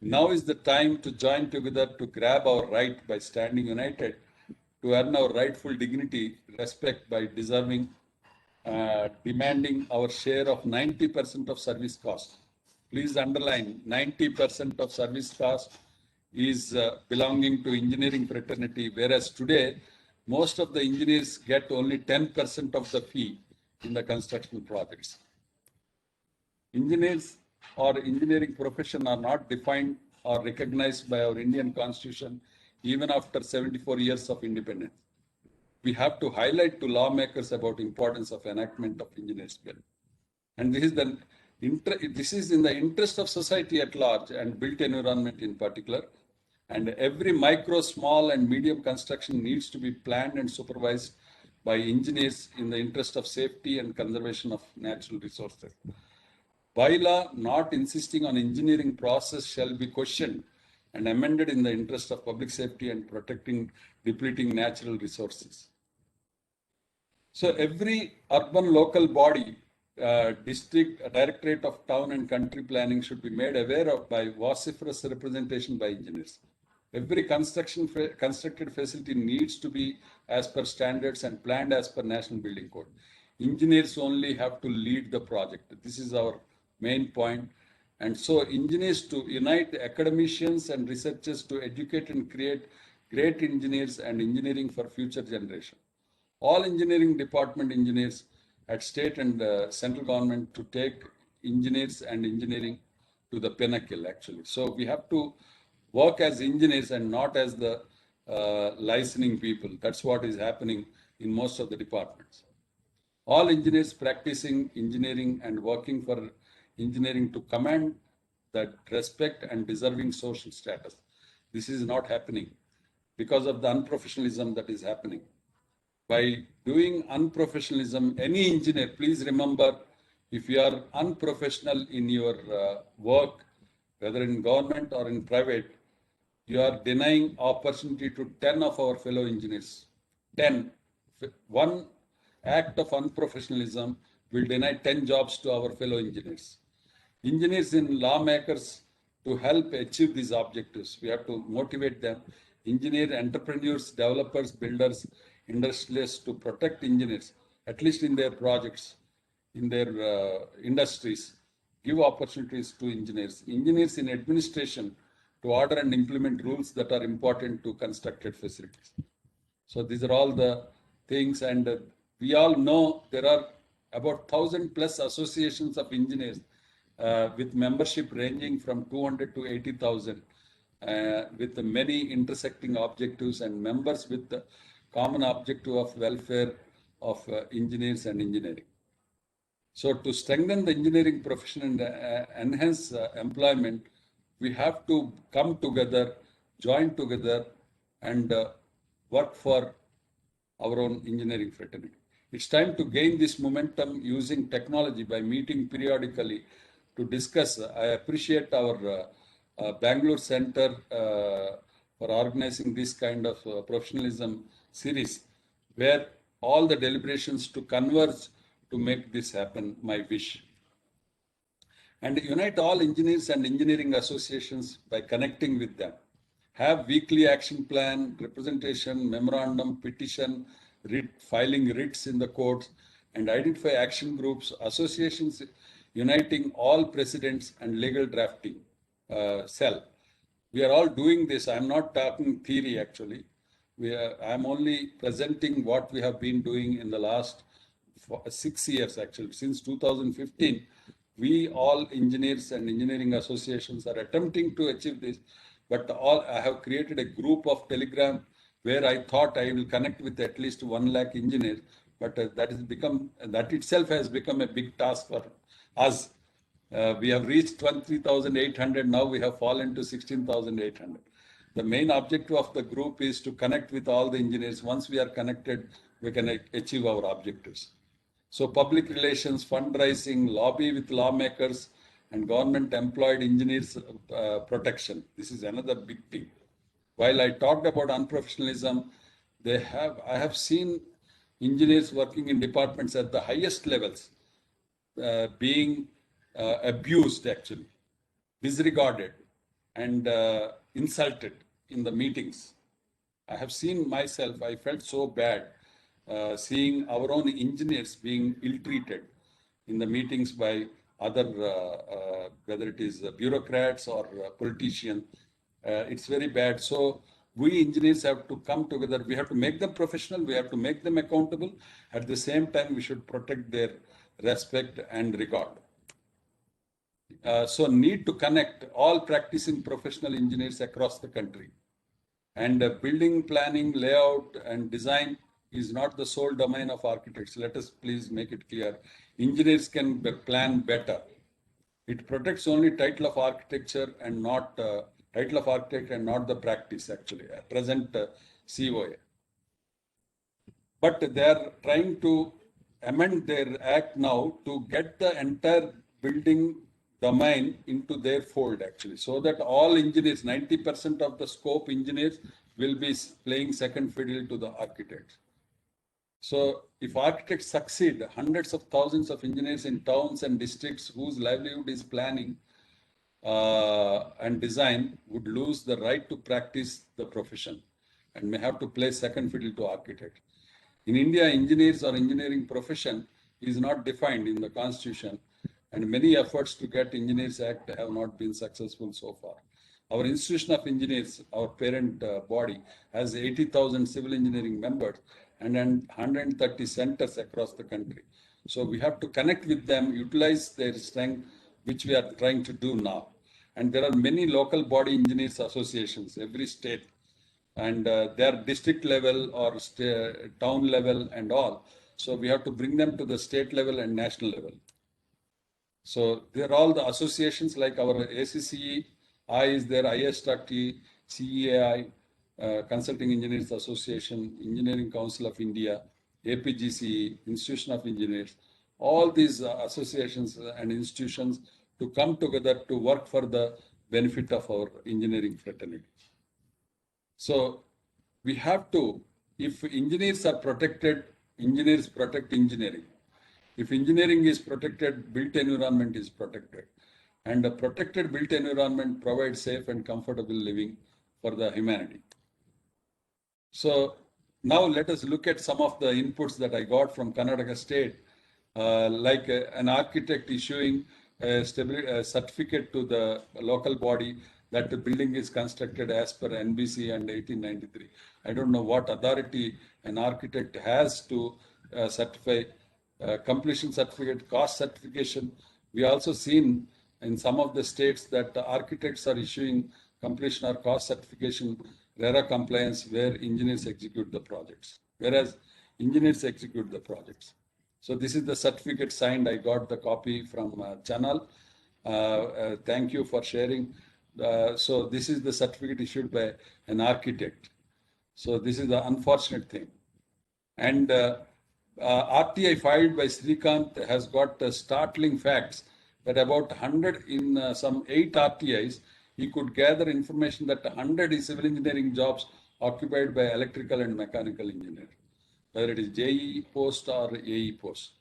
Now is the time to join together to grab our right by standing united, to earn our rightful dignity, respect by demanding our share of 90% of service cost. Please underline, 90% of service cost is belonging to engineering fraternity, whereas today, most of the engineers get only 10% of the fee in the construction projects. Engineers or engineering profession are not defined or recognized by our Indian Constitution even after 74 years of independence. We have to highlight to lawmakers about importance of enactment of engineers bill. And this is in the interest of society at large and built environment in particular. And every micro, small and medium construction needs to be planned and supervised by engineers in the interest of safety and conservation of natural resources. Bylaw not insisting on engineering process shall be questioned and amended in the interest of public safety and protecting depleting natural resources. So every urban local body, district, directorate of town and country planning should be made aware of by vociferous representation by engineers. Every constructed facility needs to be as per standards and planned as per National Building Code. Engineers only have to lead the project. This is our main point. And so engineers to unite academicians and researchers to educate and create great engineers and engineering for future generation. All engineering department engineers at state and central government to take engineers and engineering to the pinnacle actually. So we have to work as engineers and not as the licensing people. That's what is happening in most of the departments. All engineers practicing engineering and working for engineering to command that respect and deserving social status. This is not happening because of the unprofessionalism that is happening. By doing unprofessionalism, any engineer, please remember, if you are unprofessional in your work, whether in government or in private, you are denying opportunity to 10 of our fellow engineers. 10. One act of unprofessionalism will deny 10 jobs to our fellow engineers. Engineers and lawmakers to help achieve these objectives. We have to motivate them. Engineer entrepreneurs, developers, builders, industrialists to protect engineers, at least in their projects, in their industries, give opportunities to engineers. Engineers in administration to order and implement rules that are important to constructed facilities. So these are all the things, and we all know there are about 1,000+ associations of engineers with membership ranging from 200 to 80,000 with many intersecting objectives and members with the common objective of welfare of engineers and engineering. So to strengthen the engineering profession and enhance employment, we have to come together, join together and work for our own engineering fraternity. It's time to gain this momentum using technology by meeting periodically to discuss. I appreciate our Bangalore Center for organizing this kind of professionalism series, where all the deliberations to converge to make this happen, my wish. And unite all engineers and engineering associations by connecting with them. Have weekly action plan, representation, memorandum, petition, filing writs in the courts, and identify action groups, associations uniting all presidents and legal drafting cell. We are all doing this. I'm not talking theory actually. I'm only presenting what we have been doing in the last 6 years actually. Since 2015, we all engineers and engineering associations are attempting to achieve this but I have created a group of Telegram where I thought I will connect with at least 1 lakh engineers, but that itself has become a big task for us. We have reached 23,800. Now we have fallen to 16,800. The main objective of the group is to connect with all the engineers. Once we are connected, we can achieve our objectives. So public relations, fundraising, lobby with lawmakers and government employed engineers protection. This is another big thing. While I talked about unprofessionalism, I have seen engineers working in departments at the highest levels being abused, actually, disregarded, and insulted in the meetings. I have seen myself, I felt so bad seeing our own engineers being ill-treated in the meetings by other, whether it is bureaucrats or politicians. It's very bad. So we engineers have to come together. We have to make them professional. We have to make them accountable. At the same time, we should protect their respect and regard. So need to connect all practicing professional engineers across the country. And building, planning, layout, and design is not the sole domain of architects. Let us please make it clear. Engineers can plan better. It protects only title of architecture and not title of architect and not the practice, actually, at present COA. But they are trying to amend their act now to get the entire building domain into their fold, actually, so that all engineers, 90% of the scope engineers will be playing second fiddle to the architects. So if architects succeed, hundreds of thousands of engineers in towns and districts whose livelihood is planning and design would lose the right to practice the profession and may have to play second fiddle to architects. In India, engineers or engineering profession is not defined in the constitution, and many efforts to get Engineers Act have not been successful so far. Our Institution of Engineers, our parent body, has 80,000 civil engineering members and 130 centers across the country. So we have to connect with them, utilize their strength, which we are trying to do now. And there are many local body engineers associations, every state, and they are district level or town level and all. So we have to bring them to the state level and national level. So they're all the associations like our ACCE, I is there, ISTT, CEAI, Consulting Engineers Association, Engineering Council of India, APGCE, Institution of Engineers, all these associations and institutions to come together to work for the benefit of our engineering fraternity. So we have to, if engineers are protected, engineers protect engineering. If engineering is protected, built environment is protected. And a protected built environment provides safe and comfortable living for the humanity. So now let us look at some of the inputs that I got from Karnataka State, like an architect issuing a certificate to the local body that the building is constructed as per NBC and 1893. I don't know what authority an architect has to certify completion certificate, cost certification. We also seen in some of the states that the architects are issuing completion or cost certification, RERA compliance, where engineers execute the projects, whereas engineers execute the projects. So this is the certificate signed. I got the copy from Channel. Thank you for sharing. So this is the certificate issued by an architect. So this is the unfortunate thing. And RTI filed by Srikanth has got startling facts that about 100 in some 8 RTIs, he could gather information that 100 civil engineering jobs occupied by electrical and mechanical engineers, whether it is JE post or AE post.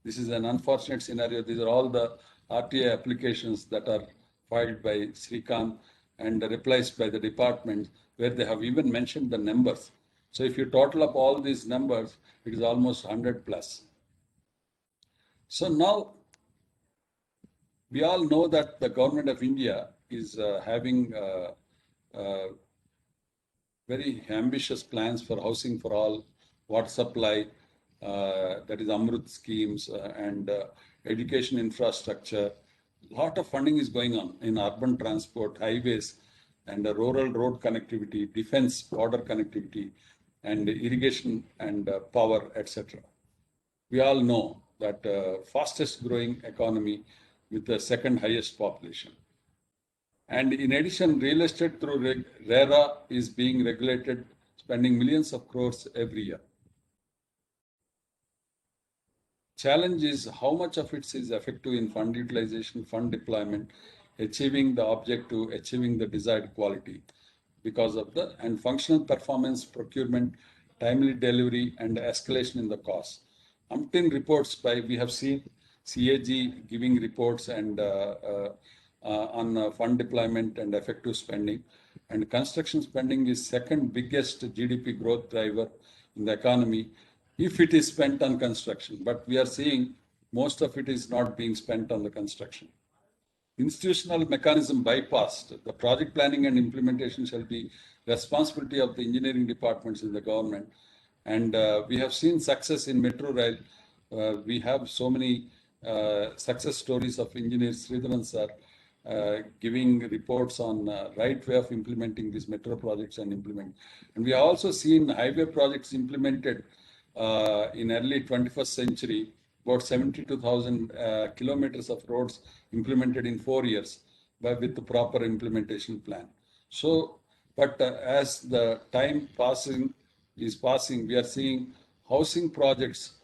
This is an unfortunate scenario. These are all the RTI applications that are filed by Srikanth and replies by the department, where they have even mentioned the numbers. So if you total up all these numbers, it is almost 100 plus. So now we all know that the government of India is having very ambitious plans for housing for all, water supply, that is Amrut schemes, and education infrastructure. A lot of funding is going on in urban transport, highways, and rural road connectivity, defense border connectivity, and irrigation and power, etc. We all know that fastest growing economy with the second highest population. And in addition, real estate through RERA is being regulated, spending millions of crores every year. Challenge is how much of it is effective in fund utilization, fund deployment, achieving the objective, achieving the desired quality because of the and functional performance, procurement, timely delivery, and escalation in the cost. Umpteen reports we have seen CAG giving reports and on fund deployment and effective spending. And construction spending is second biggest GDP growth driver in the economy if it is spent on construction. But we are seeing most of it is not being spent on the construction. Institutional mechanism bypassed. The project planning and implementation shall be responsibility of the engineering departments in the government. And we have seen success in metro rail. We have so many success stories of engineers. Sridharan sir giving reports on right way of implementing these metro projects and implement. And we have also seen highway projects implemented in early 21st century, about 72,000 kilometers of roads implemented in 4 years with the proper implementation plan. So, but as the time is passing, we are seeing housing projects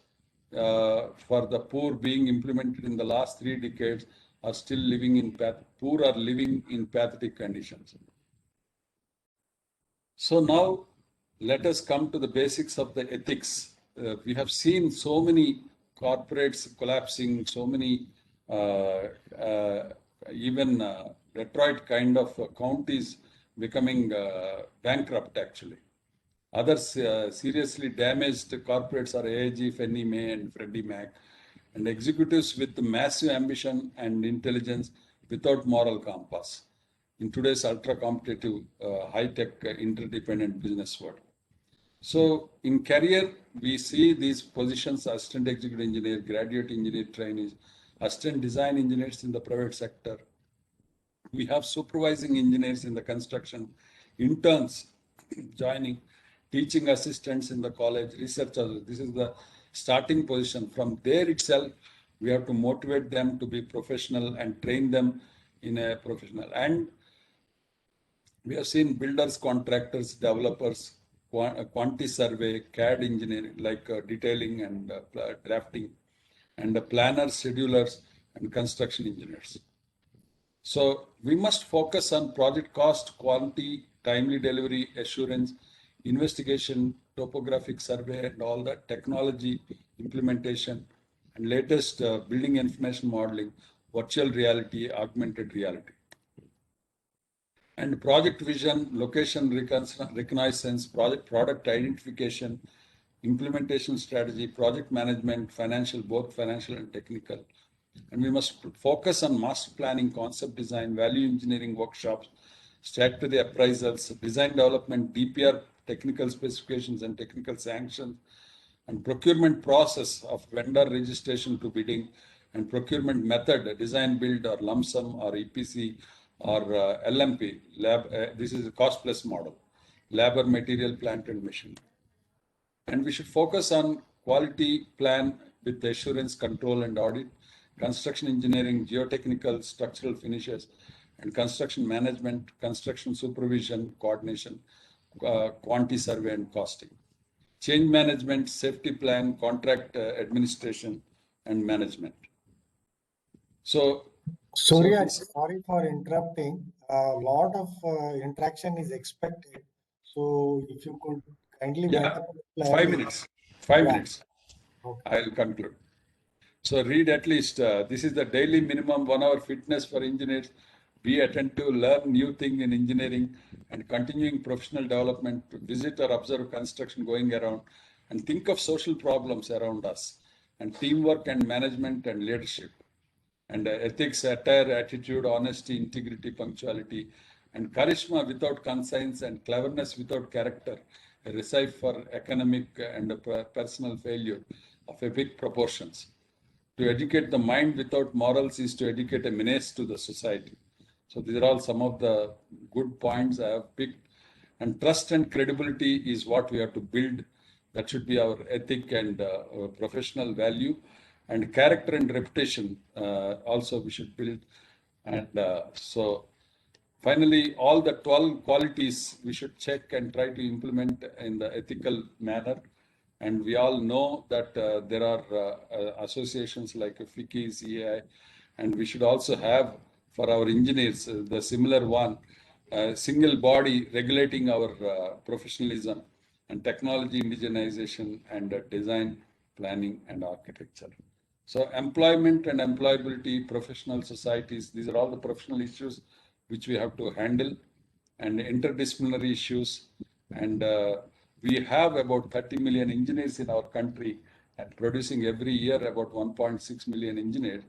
for the poor being implemented in the last 3 decades are still living in pathetic conditions. So now let us come to the basics of the ethics. We have seen so many corporates collapsing, so many even Detroit kind of counties becoming bankrupt actually. Others seriously damaged corporates are AIG, Fannie Mae and Freddie Mac, and executives with massive ambition and intelligence without moral compass in today's ultra-competitive, high-tech, interdependent business world. So in career, we see these positions: assistant executive engineer, graduate engineer trainees, assistant design engineers in the private sector. We have supervising engineers in the construction, interns joining, teaching assistants in the college, researchers. This is the starting position. From there itself, we have to motivate them to be professional and train them in a professional. And we have seen builders, contractors, developers, quantity survey, CAD engineering, like detailing and drafting, and planners, schedulers, and construction engineers. So we must focus on project cost, quality, timely delivery, assurance, investigation, topographic survey, and all that, technology, implementation, and latest building information modeling, virtual reality, augmented reality. And project vision, location reconnaissance, product identification, implementation strategy, project management, both financial and technical. And we must focus on master planning, concept design, value engineering workshops, statutory appraisals, design development, DPR, technical specifications and technical sanctions, and procurement process of vendor registration to bidding, and procurement method, design build or lump sum or EPC or LMP, this is a cost plus model, labor, material, plant and machine. And we should focus on quality plan with assurance, control and audit, construction engineering, geotechnical, structural finishes, and construction management, construction supervision, coordination, quantity survey and costing. Change management, safety plan, contract administration, and management. So, Surya, sorry for interrupting. A lot of interaction is expected. So if you could kindly wind up 5 minutes. 5 minutes. Okay. I'll conclude. So read at least, this is the daily minimum 1 hour fitness for engineers. Be attentive, learn new thing in engineering and continuing professional development, visit or observe construction going around and think of social problems around us, and teamwork and management and leadership, and ethics, satire, attitude, honesty, integrity, punctuality, and charisma without conscience and cleverness without character, a recipe for economic and personal failure of epic proportions. To educate the mind without morals is to educate a menace to the society. So these are all some of the good points I have picked. And trust and credibility is what we have to build. That should be our ethic and our professional value. And character and reputation also we should build. And so finally, all the 12 qualities we should check and try to implement in the ethical manner. And we all know that there are associations like FICCI, CAI, and we should also have for our engineers the similar one, single body regulating our professionalism and technology indigenization and design, planning and architecture. So employment and employability, professional societies, these are all the professional issues which we have to handle, and interdisciplinary issues. And we have about 30 million engineers in our country and producing every year about 1.6 million engineers.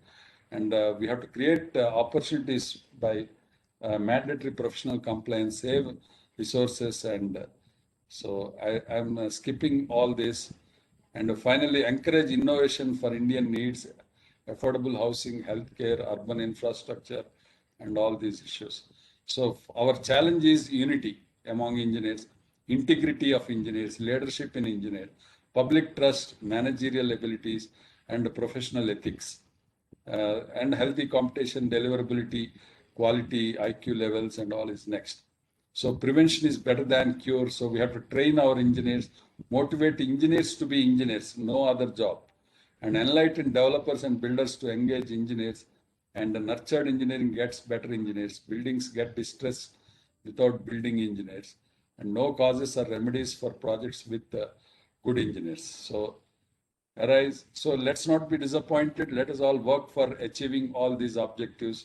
And we have to create opportunities by mandatory professional compliance, save resources. And so I'm skipping all this. And finally, encourage innovation for Indian needs, affordable housing, healthcare, urban infrastructure, and all these issues. So our challenge is unity among engineers, integrity of engineers, leadership in engineers, public trust, managerial abilities, and professional ethics, and healthy competition, deliverability, quality, IQ levels, and all is next. So prevention is better than cure. So we have to train our engineers, motivate engineers to be engineers, no other job, and enlighten developers and builders to engage engineers. And nurtured engineering gets better engineers. Buildings get distressed without building engineers. And no causes or remedies for projects with good engineers. So arise. So let's not be disappointed. Let us all work for achieving all these objectives.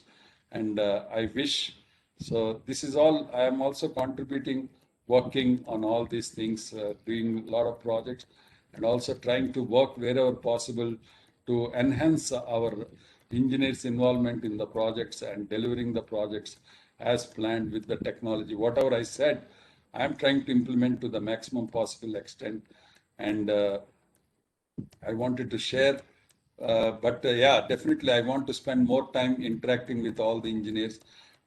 And I wish, so this is all, I am also contributing, working on all these things, doing a lot of projects, and also trying to work wherever possible to enhance our engineers' involvement in the projects and delivering the projects as planned with the technology. Whatever I said, I am trying to implement to the maximum possible extent. And I wanted to share, but yeah, definitely I want to spend more time interacting with all the engineers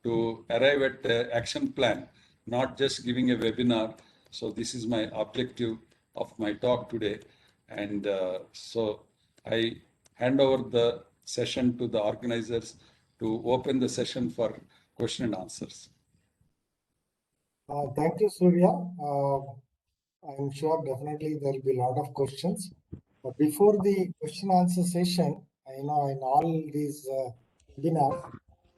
to arrive at action plan, not just giving a webinar. So this is my objective of my talk today. And so I hand over the session to the organizers to open the session for question and answers. Thank you, Surya. I'm sure definitely there will be a lot of questions. But before the question answer session, I know in all these webinars,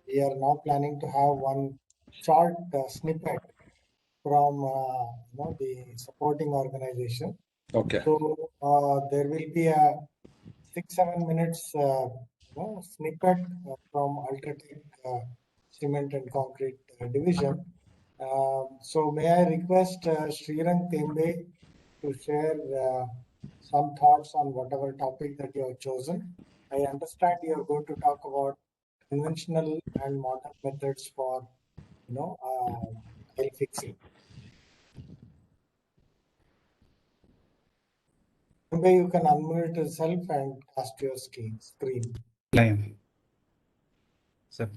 we are now planning to have one short snippet from the supporting organization. Okay. So there will be a 6-7 minutes snippet from Ultratech Cement and Concrete Division. So may I request Srirang Tembe to share some thoughts on whatever topic that you have chosen. I understand you are going to talk about conventional and modern methods for tile fixing. Tembe, you can unmute yourself and cast your screen. I am. Sir.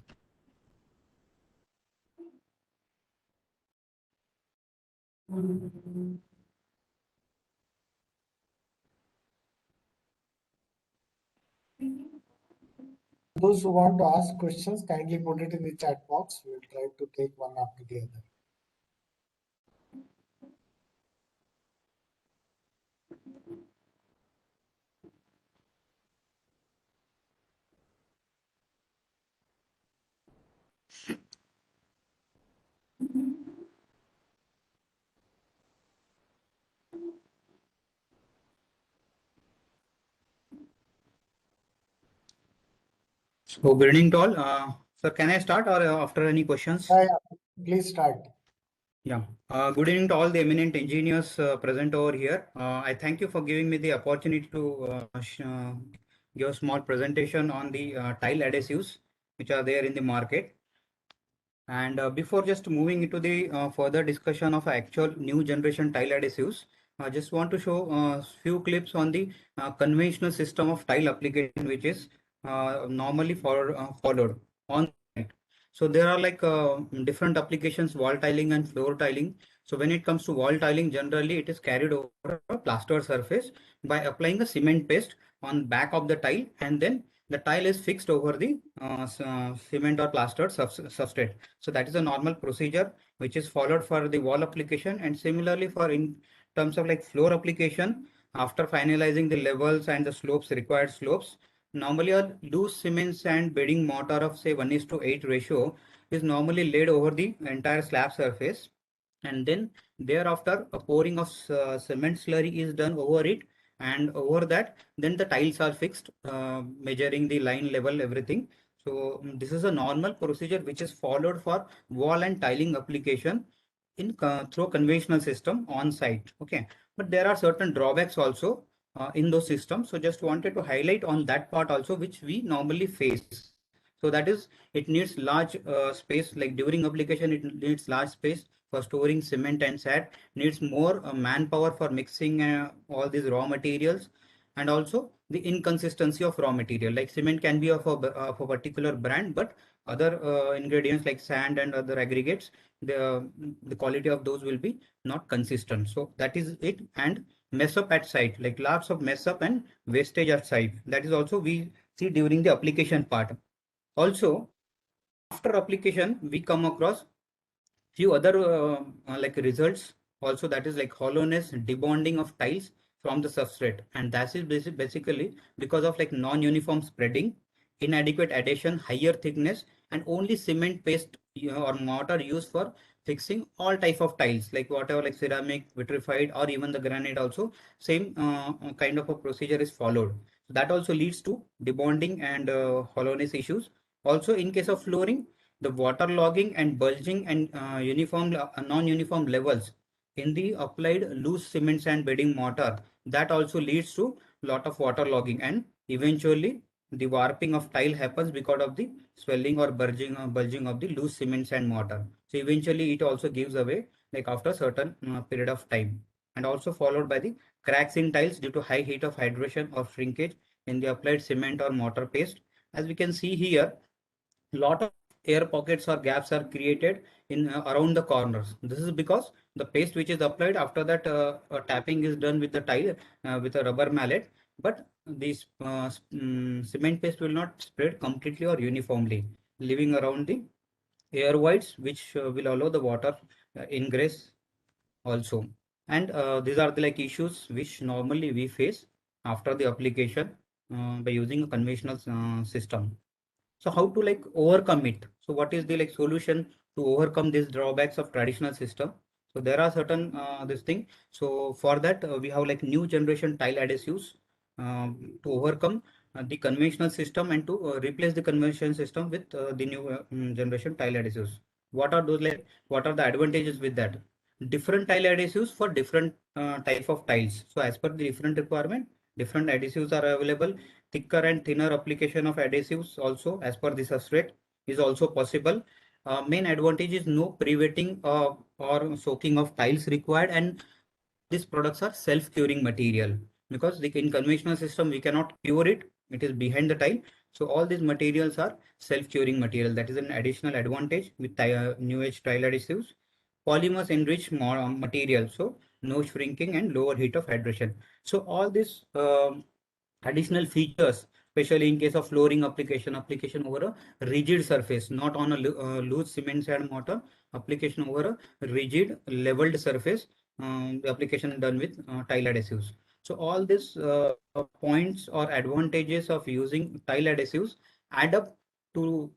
Those who want to ask questions, kindly put it in the chat box. We will try to take one after the other. So good evening to all. Sir, can I start or after any questions? Yeah, please start. Yeah. Good evening to all the eminent engineers present over here. I thank you for giving me the opportunity to give a small presentation on the tile adhesives which are there in the market. And before just moving into the further discussion of actual new generation tile adhesives, I just want to show a few clips on the conventional system of tile application which is normally followed on site. So there are like different applications, wall tiling and floor tiling. So when it comes to wall tiling, generally it is carried over a plaster surface by applying a cement paste on back of the tile, and then the tile is fixed over the cement or plastered substrate. So that is a normal procedure which is followed for the wall application. And similarly for in terms of like floor application, after finalizing the levels and the slopes, required slopes, normally a loose cement sand bedding mortar of say 1:8 ratio is normally laid over the entire slab surface, and then thereafter a pouring of cement slurry is done over it, and over that then the tiles are fixed, measuring the line level, everything. So this is a normal procedure which is followed for wall and tiling application in through conventional system on site. Okay, but there are certain drawbacks also in those systems. So just wanted to highlight on that part also, which we normally face. So that is, it needs large space, like during application it needs large space for storing cement and sand, needs more manpower for mixing all these raw materials, and also the inconsistency of raw material. Like cement can be of a particular brand, but other ingredients like sand and other aggregates, the quality of those will be not consistent. So that is it. And mess up at site, like lots of mess up and wastage at site, that is also we see during the application part. Also, after application we come across few other like results also, that is like hollowness, debonding of tiles from the substrate, and that is basically because of like non-uniform spreading, inadequate adhesion, higher thickness, and only cement paste or mortar used for fixing all type of tiles, like whatever, like ceramic, vitrified, or even the granite also, same kind of a procedure is followed. So that also leads to debonding and hollowness issues. Also in case of flooring, the water logging and bulging and non-uniform levels in the applied loose cement and bedding mortar, that also leads to lot of water logging, and eventually the warping of tile happens because of the swelling or bulging of the loose cement and mortar. So eventually it also gives away like after certain period of time, and also followed by the cracks in tiles due to high heat of hydration or shrinkage in the applied cement or mortar paste. As we can see here, lot of air pockets or gaps are created in around the corners. This is because the paste which is applied, after that tapping is done with the tile with a rubber mallet, but this cement paste will not spread completely or uniformly, leaving around the air voids, which will allow the water ingress also. And these are the like issues which normally we face after the application by using a conventional system. So how to like overcome it? So what is the like solution to overcome these drawbacks of traditional system? So there are certain this thing. So for that we have like new generation tile adhesives to overcome the conventional system, and to replace the conventional system with the new generation tile adhesives. What are those, like what are the advantages with that? Different tile adhesives for different type of tiles. So as per the different requirement, different adhesives are available. Thicker and thinner application of adhesives also as per the substrate is also possible. Main advantage is no pre-wetting or soaking of tiles required, and all these products are self-curing material, because in conventional system we cannot cure it, it is behind the tile. So all these materials are self-curing material. That is an additional advantage with new age tile adhesives. Polymers enriched material, so no shrinking and lower heat of hydration. So all these additional features, especially in case of flooring application over a rigid surface, not on a loose cement sand mortar, application over a rigid leveled surface, the application done with tile adhesives. So all these points or advantages of using tile adhesives add up to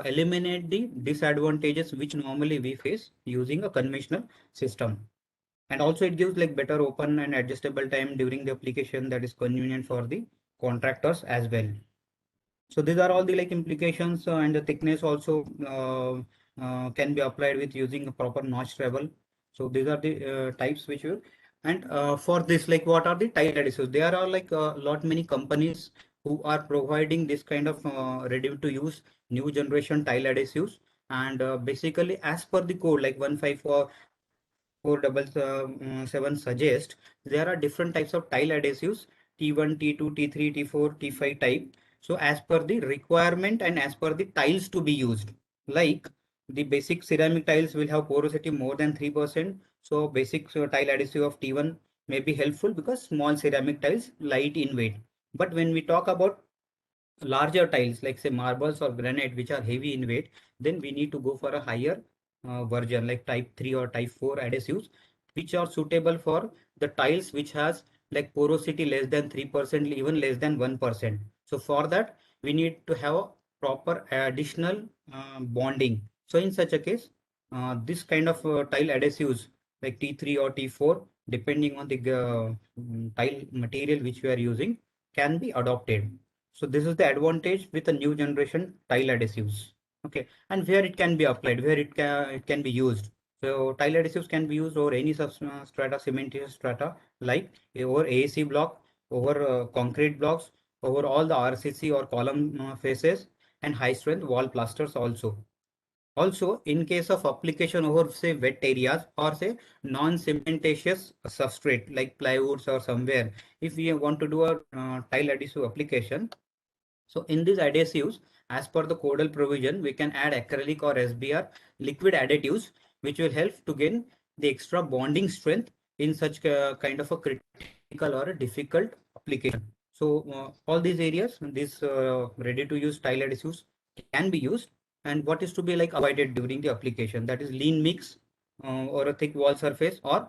eliminate the disadvantages which normally we face using a conventional system. And also it gives like better open and adjustable time during the application, that is convenient for the contractors as well. So these are all the like implications, and the thickness also can be applied with using a proper notch travel. So these are the types which you, and for this, like what are the tile adhesives? There are like a lot many companies who are providing this kind of ready to use new generation tile adhesives. And basically as per the code like 15477 suggest, there are different types of tile adhesives, T1, T2, T3, T4, T5 type. So as per the requirement and as per the tiles to be used, Like the basic ceramic tiles will have porosity more than 3%. So basic tile adhesive of T1 may be helpful because small ceramic tiles light in weight. But when we talk about larger tiles like say marbles or granite which are heavy in weight, then we need to go for a higher version like type 3 or type 4 adhesives which are suitable for the tiles which has like porosity less than 3%, even less than 1%. So for that we need to have a proper additional bonding. So in such a case this kind of tile adhesives like T3 or T4 depending on the tile material which we are using can be adopted. So this is the advantage with the new generation tile adhesives. Okay, and where it can be applied, where it can be used. So tile adhesives can be used over any strata, cementitious strata, like over AAC block, over concrete blocks, over all the RCC or column faces, and high strength wall plasters also. Also, in case of application over say wet areas or say non-cementitious substrate like plywoods or somewhere, if we want to do a tile adhesive application, so in these adhesives, as per the codal provision, we can add acrylic or SBR liquid additives, which will help to gain the extra bonding strength in such kind of a critical or a difficult application. So all these areas, these ready to use tile adhesives can be used. And what is to be like avoided during the application, that is lean mix or a thick wall surface or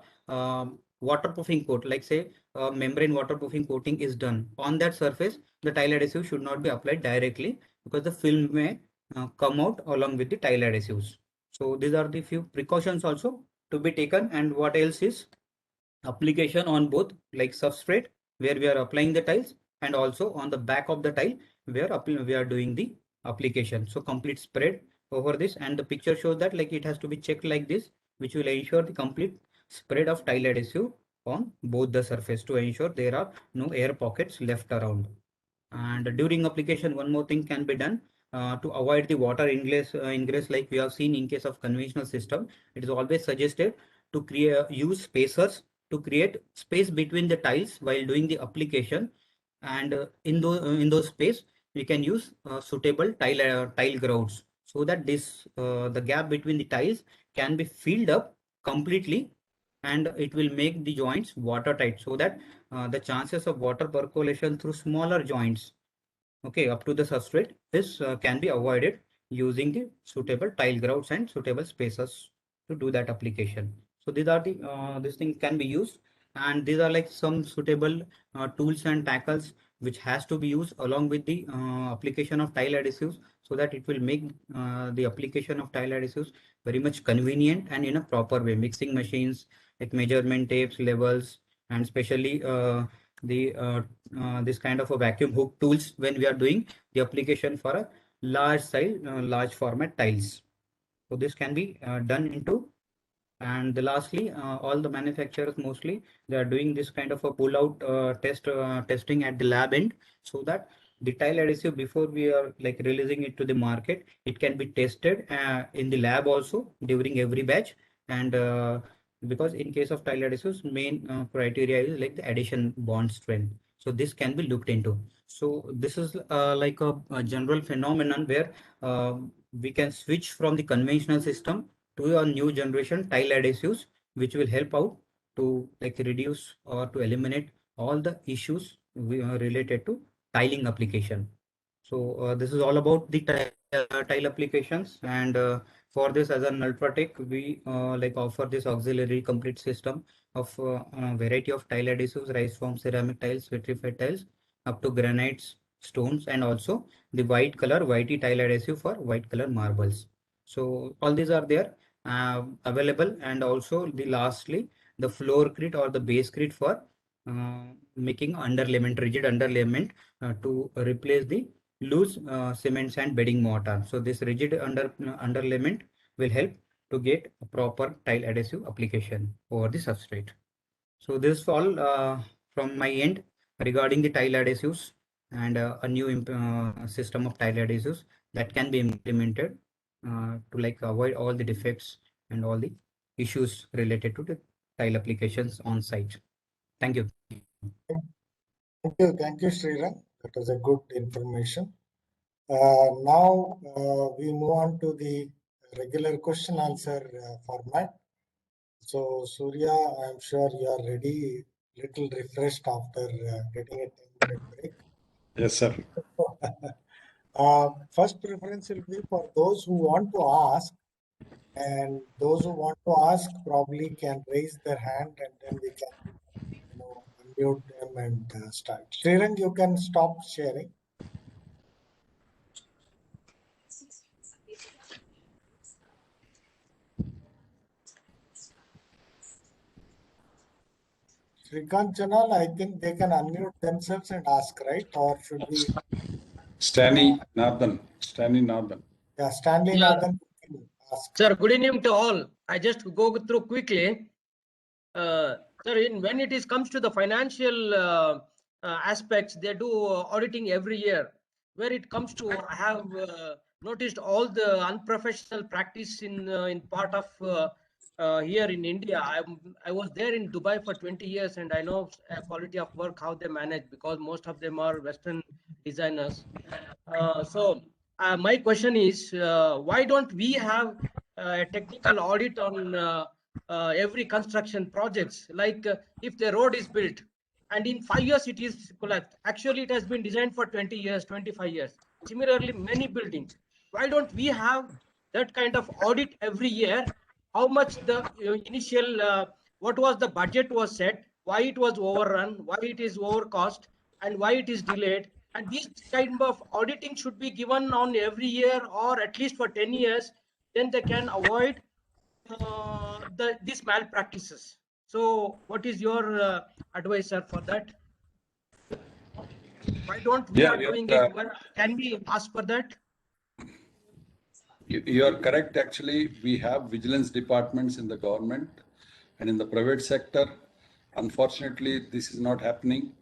waterproofing coat, like say membrane waterproofing coating is done on that surface. The tile adhesive should not be applied directly because the film may come out along with the tile adhesives. So these are the few precautions also to be taken. And what else is application on both like substrate where we are applying the tiles and also on the back of the tile where we are doing the application. So complete spread over this, and the picture shows that like it has to be checked like this, which will ensure the complete spread of tile adhesive on both the surface to ensure there are no air pockets left around. And during application, one more thing can be done to avoid the water ingress like we have seen in case of conventional system. It is always suggested to use spacers to create space between the tiles while doing the application. And in those space, we can use suitable tile grouts so that this the gap between the tiles can be filled up completely, and it will make the joints watertight so that the chances of water percolation through smaller joints, okay, up to the substrate is can be avoided using the suitable tile grouts and suitable spacers to do that application. So these are the this thing can be used, and these are like some suitable tools and tackles which has to be used along with the application of tile adhesives so that it will make the application of tile adhesives very much convenient and in a proper way. Mixing machines like measurement tapes, levels, and especially the this kind of a vacuum hook tools when we are doing the application for a large size, large format tiles. So this can be done into. And lastly, all the manufacturers mostly they are doing this kind of a pull out testing at the lab end so that the tile adhesive before we are like releasing it to the market, it can be tested in the lab also during every batch. And because in case of tile adhesives, main criteria is like the addition bond strength. So this can be looked into. So this is like a general phenomenon where we can switch from the conventional system to a new generation tile adhesives, which will help out to like reduce or to eliminate all the issues related to tiling application. So this is all about the tile applications. And for this, as an Ultratech, we like offer this auxiliary complete system of a variety of tile adhesives, rise from ceramic tiles, vitrified tiles, up to granites, stones, and also the white color whitey tile adhesive for white color marbles. So all these are there available, and also the lastly the floor crit or the base crit for making underlayment, rigid underlayment to replace the loose cement sand bedding mortar. So this rigid underlayment will help to get a proper tile adhesive application over the substrate. So this is all from my end regarding the tile adhesives and a new system of tile adhesives that can be implemented to like avoid all the defects and all the issues related to the tile applications on site. Thank you. Thank you, Sriram. That was a good information. Now we move on to the regular question answer format. So Surya, I'm sure you are ready, little refreshed after getting a 10-minute break. Yes, sir. First preference will be for those who want to ask, and those who want to ask probably can raise their hand, and then we can, unmute them and start. Srirang, you can stop sharing. Srikant Chanal, I think they can unmute themselves and ask, right? Or should we? Stanley Nathan. Yeah, Stanley Yeah. Nathan, you can ask. Sir, good evening to all. I just go through quickly. Sir, when it comes to the financial aspects, they do auditing every year. Where it comes to, I have noticed all the unprofessional practice in part of here in India. I was there in Dubai for 20 years, and I know quality of work, how they manage, because most of them are Western designers. My question is, why don't we have a technical audit on every construction projects? Like if the road is built and in 5 years it is collapsed, actually it has been designed for 20 years, 25 years. Similarly, many buildings. Why don't we have that kind of audit every year? How much the initial, what was the budget was set, why it was overrun, why it is overcost, and why it is delayed? And this kind of auditing should be given on every year or at least for 10 years. Then they can avoid these malpractices. So what is your advice, sir, for that? Why don't we are doing it? Can we ask for that? You are correct. Actually, we have vigilance departments in the government and in the private sector. Unfortunately, this is not happening.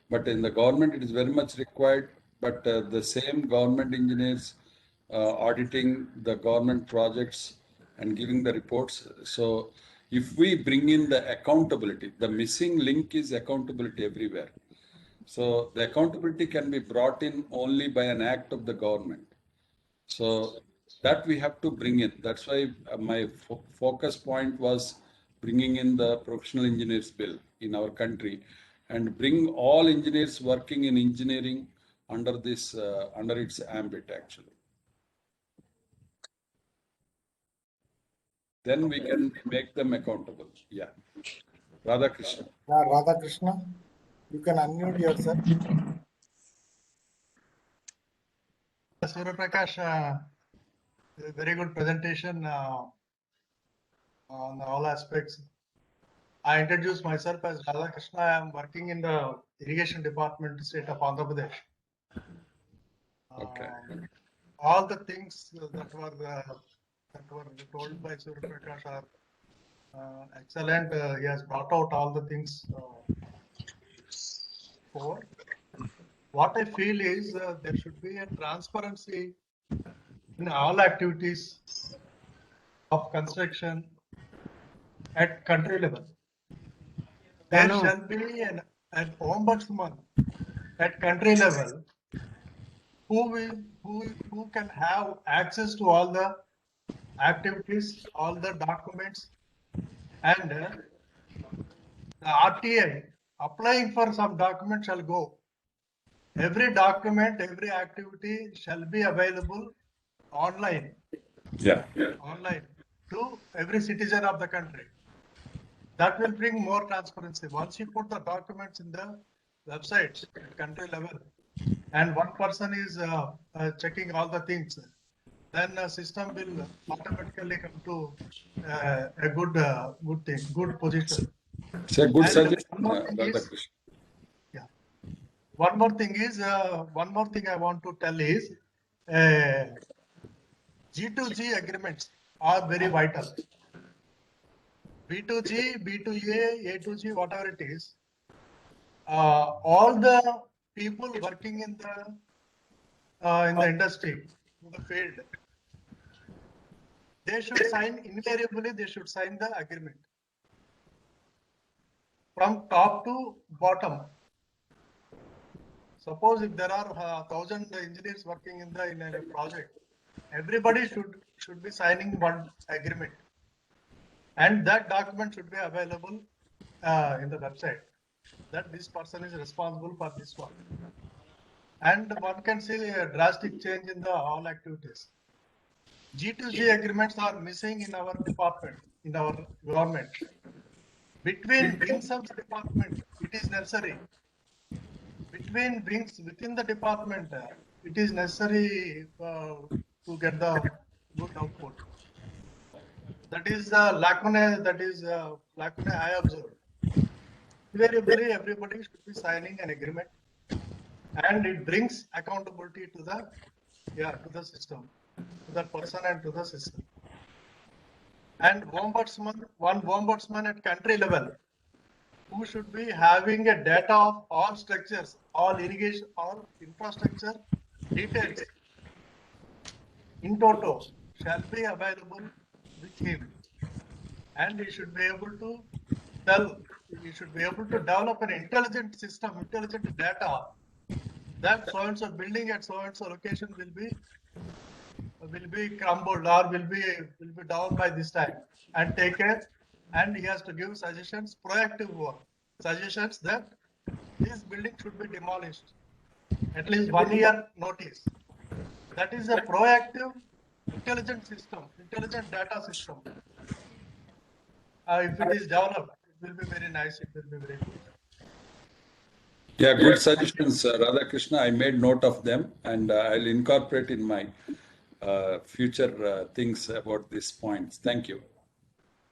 But in the government, it is very much required. But the same government engineers auditing the government projects and giving the reports. So if we bring in the accountability, the missing link is accountability everywhere. So the accountability can be brought in only by an act of the government. So that we have to bring in. That's why my focus point was bringing in the professional engineers bill in our country and bring all engineers working in engineering under this, under its ambit actually. Then we can make them accountable. Yeah. Radhakrishna. Yeah, Radhakrishna, you can unmute yourself. Surya Prakash, very good presentation on all aspects. I introduce myself as Radhakrishna. I am working in the Irrigation Department, state of Andhra Pradesh. Okay. All the things that were told by Surya Prakash are excellent. He has brought out all the things forward. What I feel is there should be a transparency in all activities of construction at country level. There shall be an ombudsman at country level who can have access to all the activities, all the documents, and the RTI applying for some document shall go. Every document, every activity shall be available online. Yeah. Online to every citizen of the country. That will bring more transparency. Once you put the documents in the websites at country level, and one person is checking all the things, then the system will automatically come to a good position. It's a good And suggestion, one more thing is, Radhakrishna. yeah, one more thing I want to tell is G2G agreements are very vital. B2G, B2A, A2G, whatever it is, all the people working in the industry, in the field, they should sign invariably. They should sign the agreement from top to bottom. suppose if there are 1,000 engineers working in a project, everybody should be signing one agreement, and that document should be available in the website, that this person is responsible for this one. And one can see a drastic change in the all activities. G2G agreements are missing in our department, in our government. Between wings of the department, it is necessary. Between wings within the department, it is necessary to get the good output. That is lacuna. That is lacuna I observed. Invariably, everybody should be signing an agreement, and it brings accountability to the system, to the person and to the system. And one ombudsman at country level, who should be having a data of all structures, all irrigation, all infrastructure details in toto shall be available with him, and he should be able to develop an intelligent system, intelligent data, that so and so building at so and so location will be crumbled or will be down by this time, and take care. And he has to give suggestions, proactive work, suggestions that this building should be demolished, at least 1 year notice. That is a proactive, intelligent system, intelligent data system. If it is developed, it will be very nice. It will be very good. Yeah, good suggestions, Radhakrishna. I made note of them, and I'll incorporate in my future things about these points. Thank you.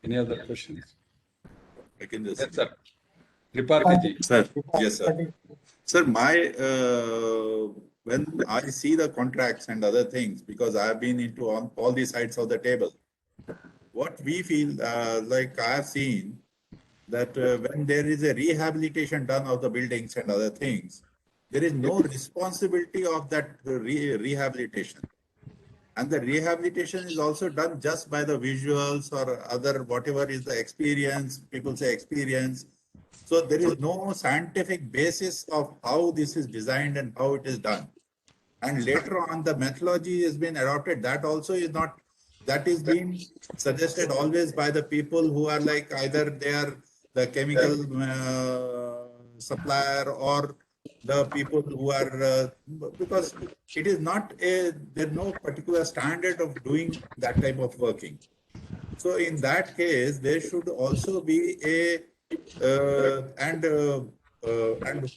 Any other questions? I can just. Yes, sir. Tripathi. Sir, yes, sir. Sir, when I see the contracts and other things, because I have been into all these sides of the table, what we feel like I have seen that when there is a rehabilitation done of the buildings and other things, there is no responsibility of that rehabilitation. And the rehabilitation is also done just by the visuals or other, whatever is the experience, people say experience. So there is no scientific basis of how this is designed and how it is done. And later on, the methodology has been adopted. That also is not, that is being suggested always by the people who are like either they are the chemical supplier or the people who are, because it is not there's no particular standard of doing that type of working. So in that case, there should also be a, and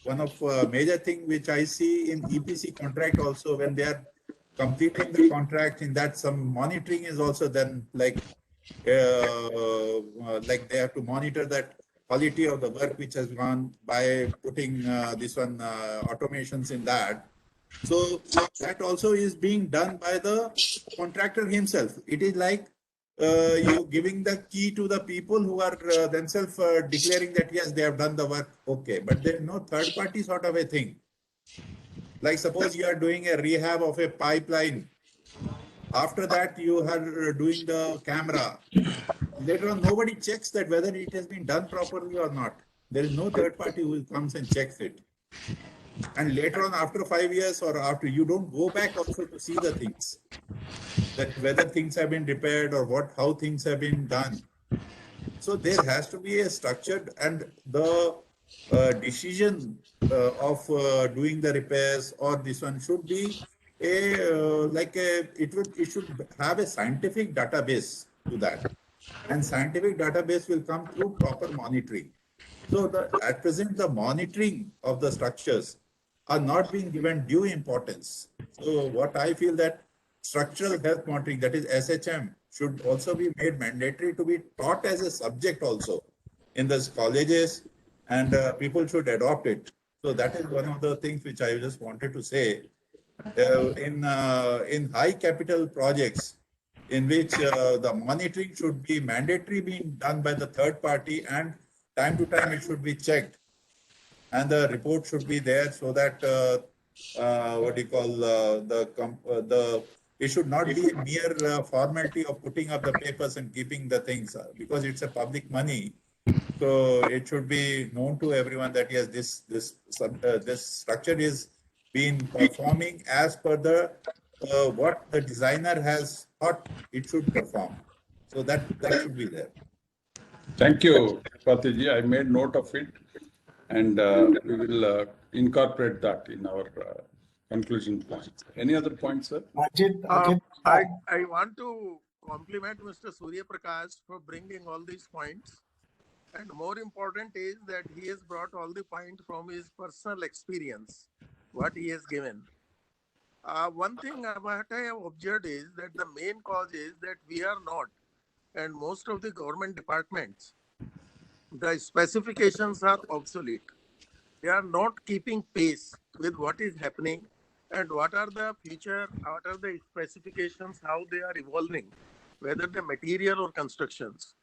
one of major thing which I see in EPC contract also, when they are completing the contract, in that some monitoring is also done, like they have to monitor that quality of the work which has gone by putting this one automations in that. So that also is being done by the contractor himself. It is like you giving the key to the people who are themselves declaring that yes, they have done the work. Okay, but there is no third party sort of a thing. Like suppose you are doing a rehab of a pipeline. After that, you are doing the camera. Later on, nobody checks that whether it has been done properly or not. There is no third party who comes and checks it. And later on, after 5 years or after, you don't go back also to see the things, that whether things have been repaired or how things have been done. So there has to be a structured, and the decision of doing the repairs or this one should be it should have a scientific database to that, and scientific database will come through proper monitoring. So at present, the monitoring of the structures are not being given due importance. So what I feel that structural health monitoring, that is SHM, should also be made mandatory to be taught as a subject also in the colleges, and people should adopt it. So that is one of the things which I just wanted to say. In high capital projects, in which the monitoring should be mandatory, being done by the third party, and time to time it should be checked, and the report should be there, so that what do you call it should not be a mere formality of putting up the papers and keeping the things, because it's a public money. So it should be known to everyone that yes, this structure is been performing as per the what the designer has thought it should perform. So that should be there. Thank you, Patiji. I made note of it, and we will incorporate that in our conclusion points. Any other points, sir? Ajit, I want to compliment Mr. Surya Prakash for bringing all these points. And more important is that he has brought all the points from his personal experience, what he has given. One thing what I have observed is that the main cause is that we are not, and most of the government departments, the specifications are obsolete. They are not keeping pace with what is happening and what are the future, what are the specifications, how they are evolving, whether the material or constructions.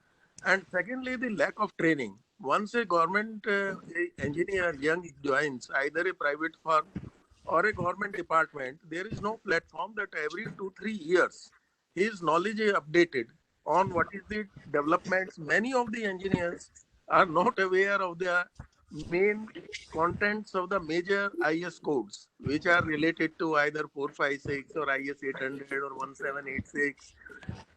And secondly, the lack of training. Once a government engineer young joins either a private firm or a government department, there is no platform that every 2-3 years his knowledge is updated on what is the developments. Many of the engineers are not aware of the main contents of the major IS codes, which are related to either 456 or IS 800 or 1786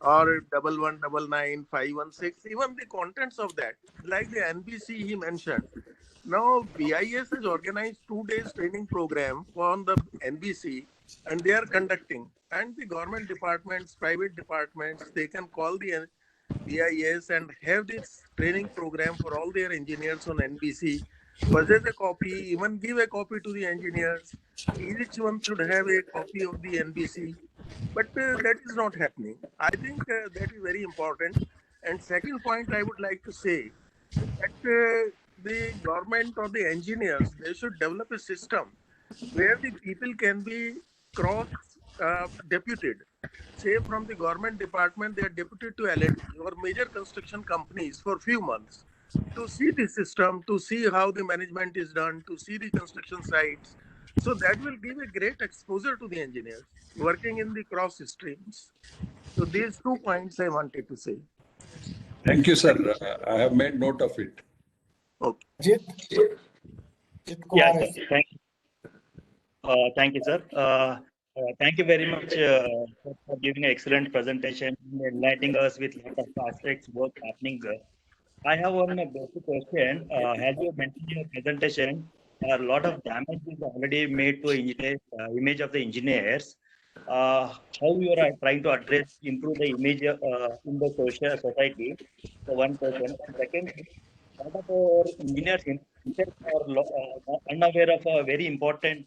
or 1199, 516, even the contents of that, like the NBC he mentioned. Now, BIS has organized 2 days training program on the NBC, and they are conducting. And the government departments, private departments, they can call the BIS and have this training program for all their engineers on NBC. Possess a copy, even give a copy to the engineers. Each one should have a copy of the NBC. But that is not happening. I think that is very important. And second point I would like to say that the government or the engineers, they should develop a system where the people can be cross deputed. Say from the government department, they are deputed to L&T or major construction companies for few months to see the system, to see how the management is done, to see the construction sites. So that will give a great exposure to the engineers working in the cross streams. So these 2 points I wanted to say. Thank you, sir. I have made note of it. Okay. Ajit Yeah, Kumar, sir. Thank you, sir. Thank you very much for giving an excellent presentation, enlightening us with a lot of aspects work happening there. I have one basic question. As you mentioned in your presentation, a lot of damage is already made to image of the engineers. How you are trying to address, improve the image in the society? So one question. And second, a lot of our engineers are unaware of a very important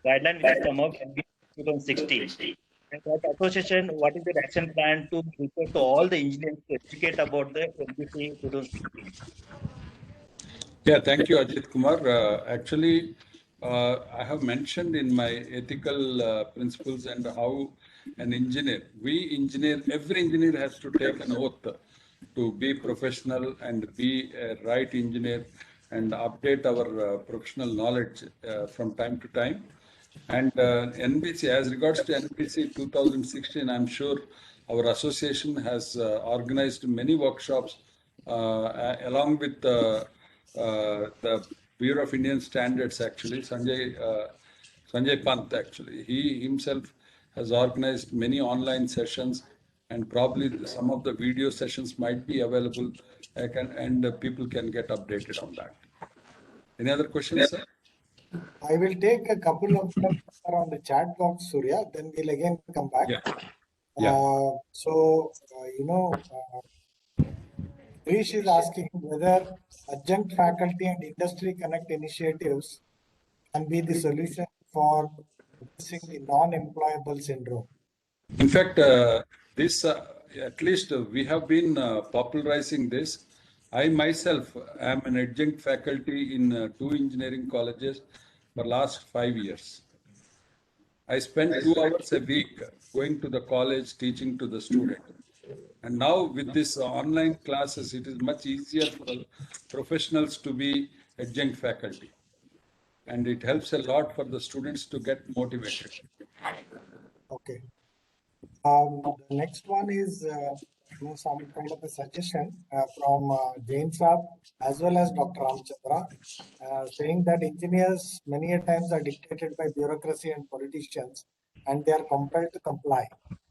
guideline which has come out in 2016. And that association, what is the action plan to refer to all the engineers to educate about the NBC 2016? Yeah, thank you, Ajit Kumar. Actually, I have mentioned in my ethical principles and how an engineer, every engineer has to take an oath to be professional and be a right engineer and update our professional knowledge from time to time. And NBC, as regards to NBC 2016, I'm sure our association has organized many workshops along with the Bureau of Indian Standards, actually, Sanjay Pant, actually. He himself has organized many online sessions, and probably some of the video sessions might be available, and people can get updated on that. Any other questions, sir? I will take a couple of them on the chat box, Surya, then we'll again come back. Yeah. Rish is asking whether adjunct faculty and industry connect initiatives can be the solution for addressing the non-employable syndrome. In fact, this at least we have been popularizing this. I myself am an adjunct faculty in 2 engineering colleges for last 5 years. I spend 2 hours a week going to the college teaching to the student. And now with this online classes, it is much easier for professionals to be adjunct faculty. And it helps a lot for the students to get motivated. Okay. The next one is some kind of a suggestion from Jain Saab as well as Dr. Ramchandra, saying that engineers many a times are dictated by bureaucracy and politicians, and they are compelled to comply.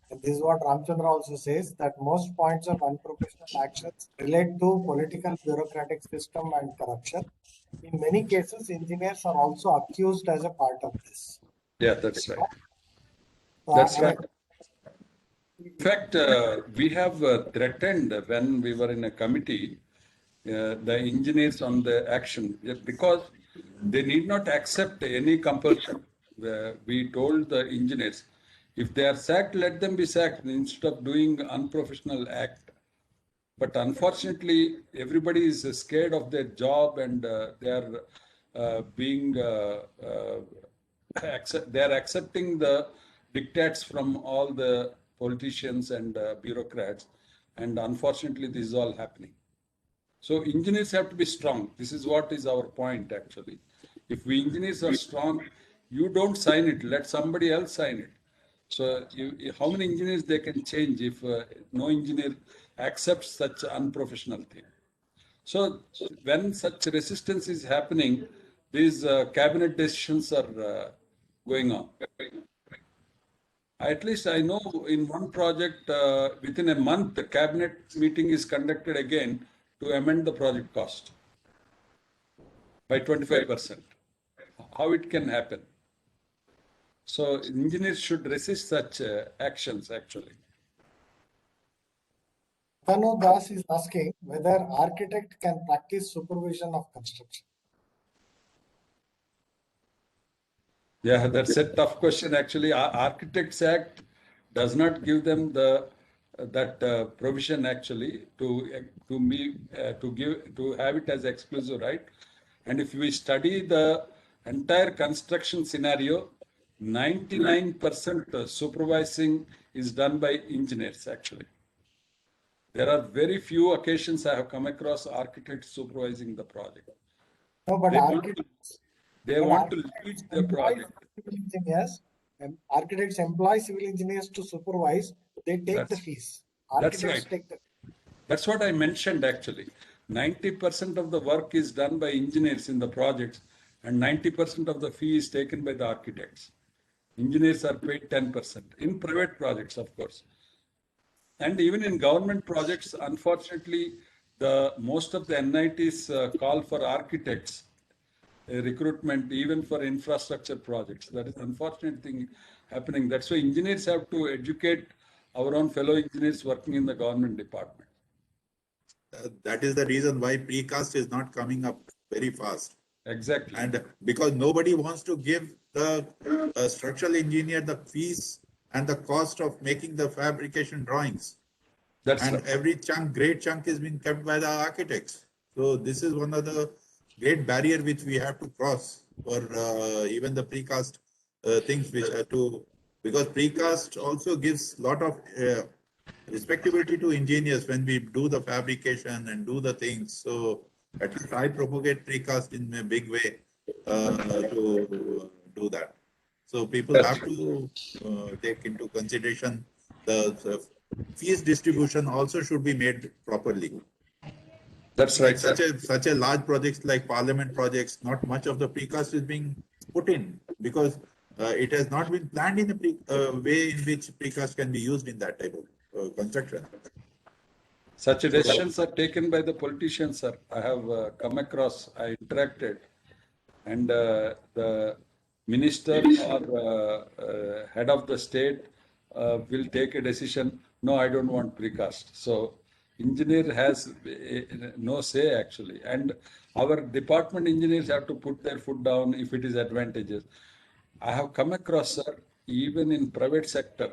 And this is what Ramchandra also says, that most points of unprofessional actions relate to political bureaucratic system and corruption. In many cases, engineers are also accused as a part of this. Yeah, that's right. So, That's I mean, right. In fact, we have threatened when we were in a committee, the engineers on the action, because they need not accept any compulsion. We told the engineers, if they are sacked, let them be sacked instead of doing unprofessional act. But unfortunately, everybody is scared of their job, and they are being they are accepting the dictates from all the politicians and bureaucrats, and unfortunately, this is all happening. So engineers have to be strong. This is what is our point actually. If we engineers are strong, you don't sign it. Let somebody else sign it. So how many engineers they can change if no engineer accepts such unprofessional thing? So when such resistance is happening, these cabinet decisions are going on. At least I know in one project, within a month, the cabinet meeting is conducted again to amend the project cost by 25%. How it can happen? So engineers should resist such actions actually. Tanu Das is asking whether architect can practice supervision of construction. Yeah, that's a tough question. Actually, Architects Act does not give them the that provision actually to have it as exclusive right. And if we study the entire construction scenario, 99% supervising is done by engineers actually. There are very few occasions I have come across architects supervising the project. No, but They want to lead the project. Engineers, architects employ civil engineers to supervise. They take the fees. Architects That's right. take the. That's what I mentioned actually. 90% of the work is done by engineers in the projects, and 90% of the fee is taken by the architects. Engineers are paid 10% in private projects, of course. And even in government projects, unfortunately, most of the NITs call for architects recruitment even for infrastructure projects. That is an unfortunate thing happening. That's why engineers have to educate our own fellow engineers working in the government department. That is the reason why precast is not coming up very fast. Exactly. And because nobody wants to give the structural engineer the fees and the cost of making the fabrication drawings. That's and right. Every great chunk is being kept by the architects. So this is one of the great barrier which we have to cross for even the precast things which have to, because precast also gives lot of respectability to engineers when we do the fabrication and do the things. So at least I propagate precast in a big way to do that. So people have to take into consideration the fees distribution also should be made properly. That's right. Like such a large projects like parliament projects, not much of the precast is being put in because it has not been planned in a way in which precast can be used in that type of construction. Such decisions are taken by the politicians, sir. I have come across, I interacted, and the minister or head of the state will take a decision. No, I don't want precast. So engineer has no say actually, and our department engineers have to put their foot down if it is advantageous. I have come across, sir, even in private sector,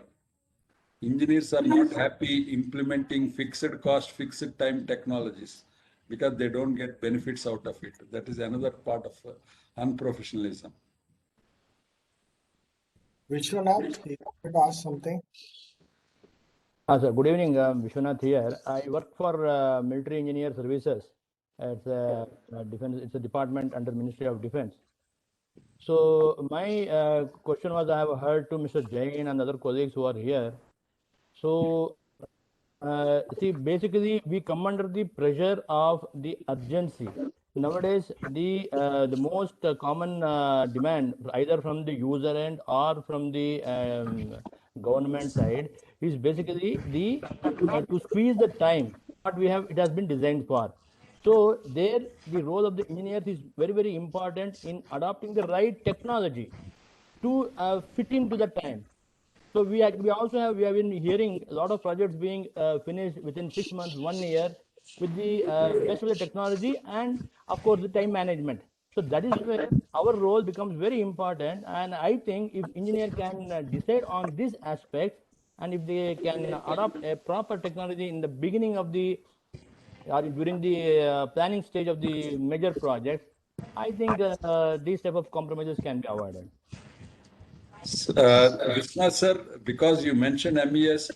engineers are not happy implementing fixed cost, fixed time technologies because they don't get benefits out of it. That is another part of unprofessionalism. Vishwanath, you want to ask something? Sir, good evening. Vishwanath here. I work for Military Engineer Services. It's a defense. It's a department under Ministry of Defense. So my question was, I have heard to Mr. Jain and other colleagues who are here. So see, basically, we come under the pressure of the urgency. Nowadays, the most common demand, either from the user end or from the government side, is basically the to squeeze the time what we have. It has been designed for. So there, the role of the engineers is very, very important in adopting the right technology to fit into the time. So we have been hearing a lot of projects being finished within 6 months, 1 year, with the best of the technology and of course the time management. So that is where our role becomes very important. And I think if engineer can decide on this aspect, and if they can adopt a proper technology in the beginning of the or during the planning stage of the major projects, I think these type of compromises can be avoided. Vishnu sir, because you mentioned MES,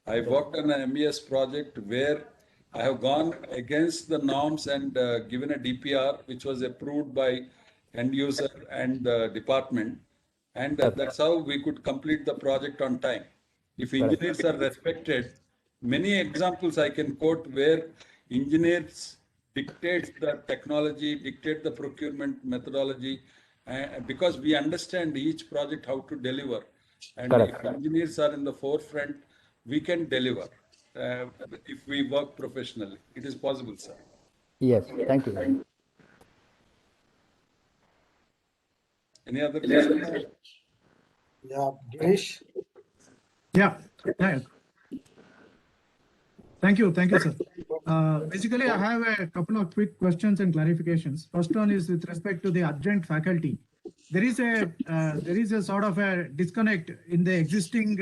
I worked on an MES project where I have gone against the norms and given a DPR which was approved by end user and the department, and that's how we could complete the project on time. If engineers are respected, many examples I can quote where engineers dictate the technology, dictate the procurement methodology, because we understand each project how to deliver. And if engineers are in the forefront, we can deliver if we work professionally. It is possible, sir. Yes, thank you. Any other questions? Yeah, Girish. Yeah. Thank you, sir. Basically, I have a couple of quick questions and clarifications. First one is with respect to the adjunct faculty. There is a sort of a disconnect in the existing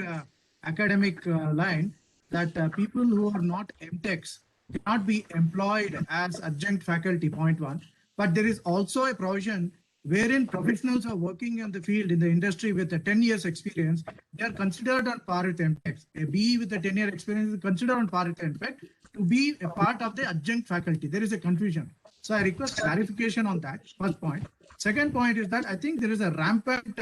academic line that people who are not MTechs cannot be employed as adjunct faculty, point one. But there is also a provision wherein professionals are working in the field, in the industry with a 10 years experience, they are considered on par with MTechs. A BE with a 10-year experience is considered on par with MTech to be a part of the adjunct faculty. There is a confusion. So I request clarification on that, first point. Second point is that I think there is a rampant,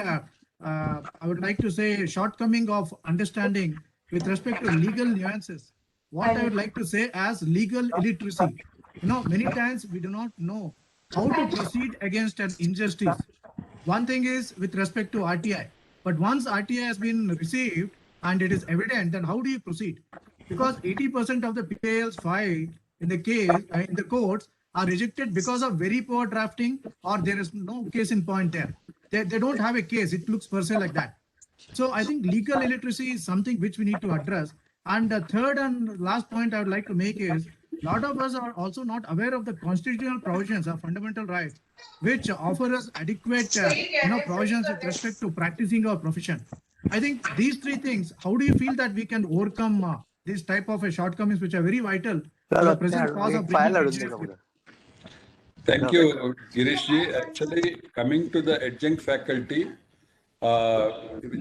I would like to say, shortcoming of understanding with respect to legal nuances. What I would like to say as legal illiteracy. Many times we do not know how to proceed against an injustice. One thing is with respect to RTI, but once RTI has been received and it is evident, then how do you proceed? Because 80% of the PILs filed in the case in the courts are rejected because of very poor drafting, or there is no case in point there. They don't have a case. It looks per se like that. So I think legal illiteracy is something which we need to address. And the third and last point I would like to make is, a lot of us are also not aware of the constitutional provisions of fundamental rights, which offer us adequate provisions with respect to practicing our profession. I think these three things, how do you feel that we can overcome these type of shortcomings which are very vital to the present cause of bringing Thank you, Girishji. Actually, coming to the adjunct faculty,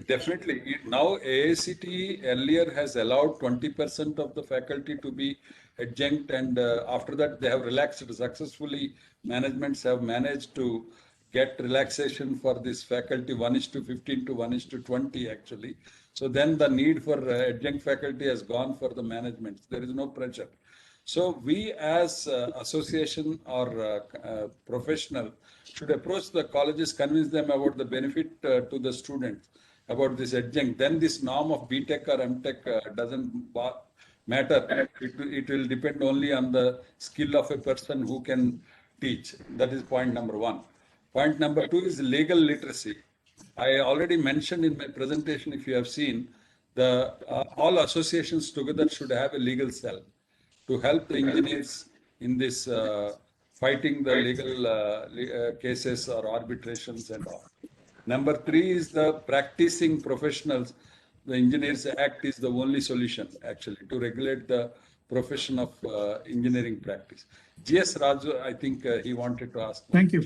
definitely now AICTE earlier has allowed 20% of the faculty to be adjunct, and after that they have relaxed successfully. Managements have managed to get relaxation for this faculty 1:15 to 1:20 actually. So then the need for adjunct faculty has gone for the management. There is no pressure. So we as association or professional should approach the colleges, convince them about the benefit to the students about this adjunct. Then this norm of BTech or MTech doesn't matter. It will depend only on the skill of a person who can teach. That is point number one. Point number two is legal literacy. I already mentioned in my presentation, if you have seen, the all associations together should have a legal cell to help the engineers in this fighting the legal cases or arbitrations and all. Number three is the practicing professionals. The Engineers Act is the only solution actually to regulate the profession of engineering practice. GS Raju, I think he wanted to ask. Thank you.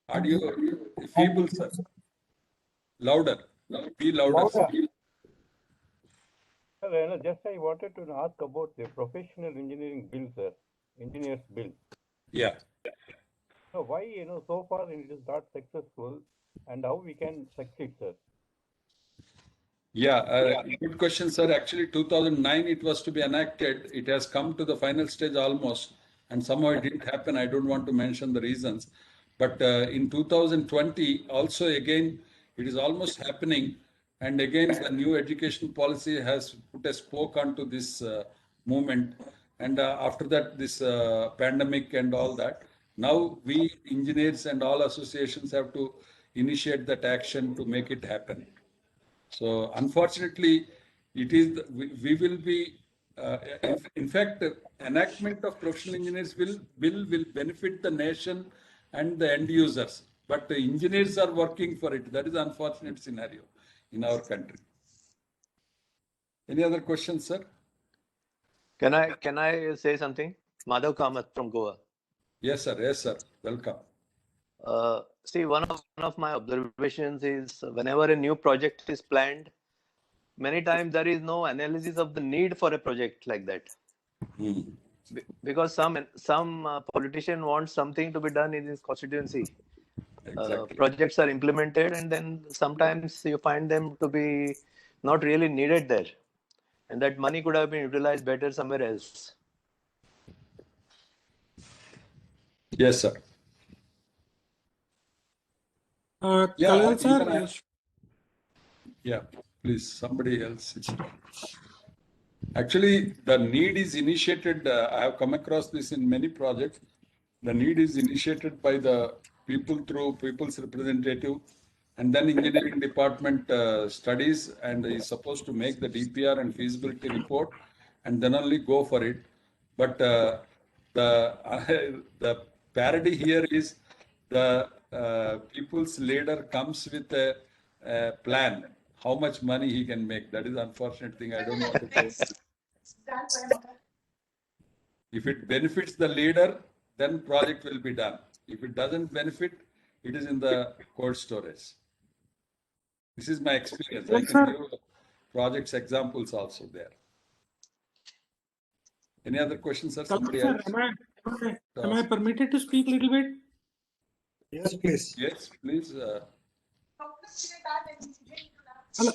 Audio feeble, sir. Louder. Be louder, sir. Just I wanted to ask about the professional engineering bill, sir. Engineers bill. Yeah. So why, so far it is not successful? and how we can succeed, sir? Yeah, good question, sir. Actually, 2009 it was to be enacted. It has come to the final stage almost, and somehow it didn't happen. I don't want to mention the reasons. But in 2020, also again, it is almost happening. And again, the new education policy has put a spoke onto this movement. And after that, this pandemic and all that, now we engineers and all associations have to initiate that action to make it happen. So unfortunately, it is we will be in fact enactment of professional engineers will benefit the nation and the end users, but the engineers are working for it. That is an unfortunate scenario in our country. Any other questions, sir? Can I say something? Madhav Kamath from Goa. Yes, sir. Yes, sir. Welcome. See, one of my observations is whenever a new project is planned, many times there is no analysis of the need for a project like that. Because some politician wants something to be done in his constituency. Exactly. Projects are implemented, and then sometimes you find them to be not really needed there, and that money could have been utilized better somewhere else. Yes, sir. Kalyan sir. Yeah, please, somebody else. Actually, the need is initiated. I have come across this in many projects. The need is initiated by the people through people's representative, and then engineering department studies and is supposed to make the DPR and feasibility report, and then only go for it. But the parody here is the people's leader comes with a plan, how much money he can make. That is the unfortunate thing. I don't want to tell. If it benefits the leader, then project will be done. If it doesn't benefit, it is in the cold storage. This is my experience. I can give projects examples also there. Any other questions, sir? Somebody else? Am I permitted to speak a little bit? Yes, please. Yes, please. Hello.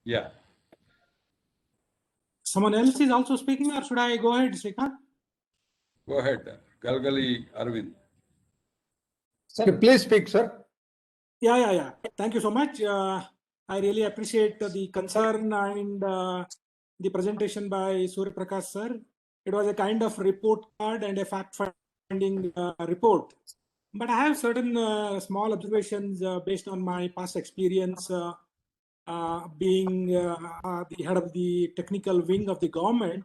Yeah. Someone else is also speaking, or should I go ahead, Srikanth? Go ahead, Galgali Arvind. Sir, please speak, sir. Yeah. Thank you so much. I really appreciate the concern and the presentation by Surya Prakash sir. It was a kind of report card and a fact-finding report. But I have certain small observations based on my past experience being the head of the technical wing of the government.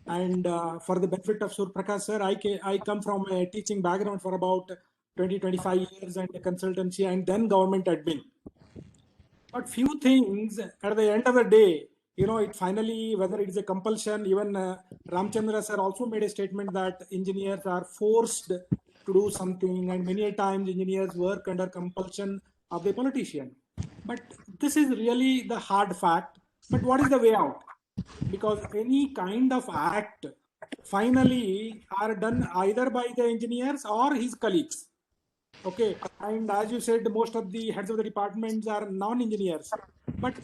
And for the benefit of Surya Prakash sir, I come from a teaching background for about 20-25 years and a consultancy and then government admin. But few things at the end of the day, it finally, whether it is a compulsion, even Ramchandra sir also made a statement that engineers are forced to do something, and many times engineers work under compulsion of the politician. But this is really the hard fact. But what is the way out? Because any kind of act finally are done either by the engineers or his colleagues. Okay, and as you said, most of the heads of the departments are non-engineers. But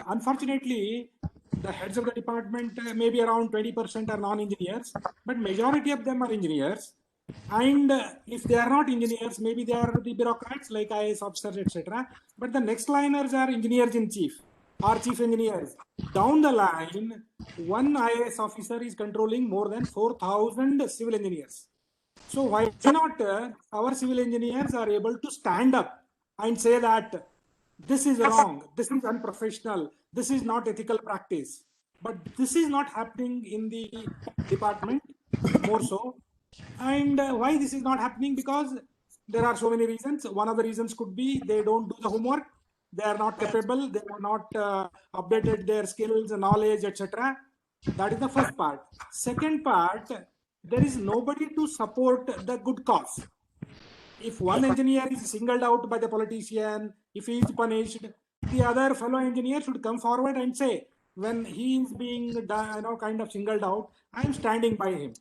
unfortunately, the heads of the department, maybe around 20% are non-engineers, but majority of them are engineers. And if they are not engineers, maybe they are the bureaucrats like IAS officers, etc. But the next liners are engineers in chief or chief engineers. Down the line, one IAS officer is controlling more than 4,000 civil engineers. So why not our civil engineers are able to stand up and say that this is wrong, this is unprofessional, this is not ethical practice. But this is not happening in the department, more so. And why this is not happening? Because there are so many reasons. One of the reasons could be they don't do the homework, they are not capable, they are not updated their skills, knowledge, etc. That is the first part. Second part, there is nobody to support the good cause. If one engineer is singled out by the politician, if he is punished, the other fellow engineer should come forward and say, when he is being kind of singled out, I am standing by him.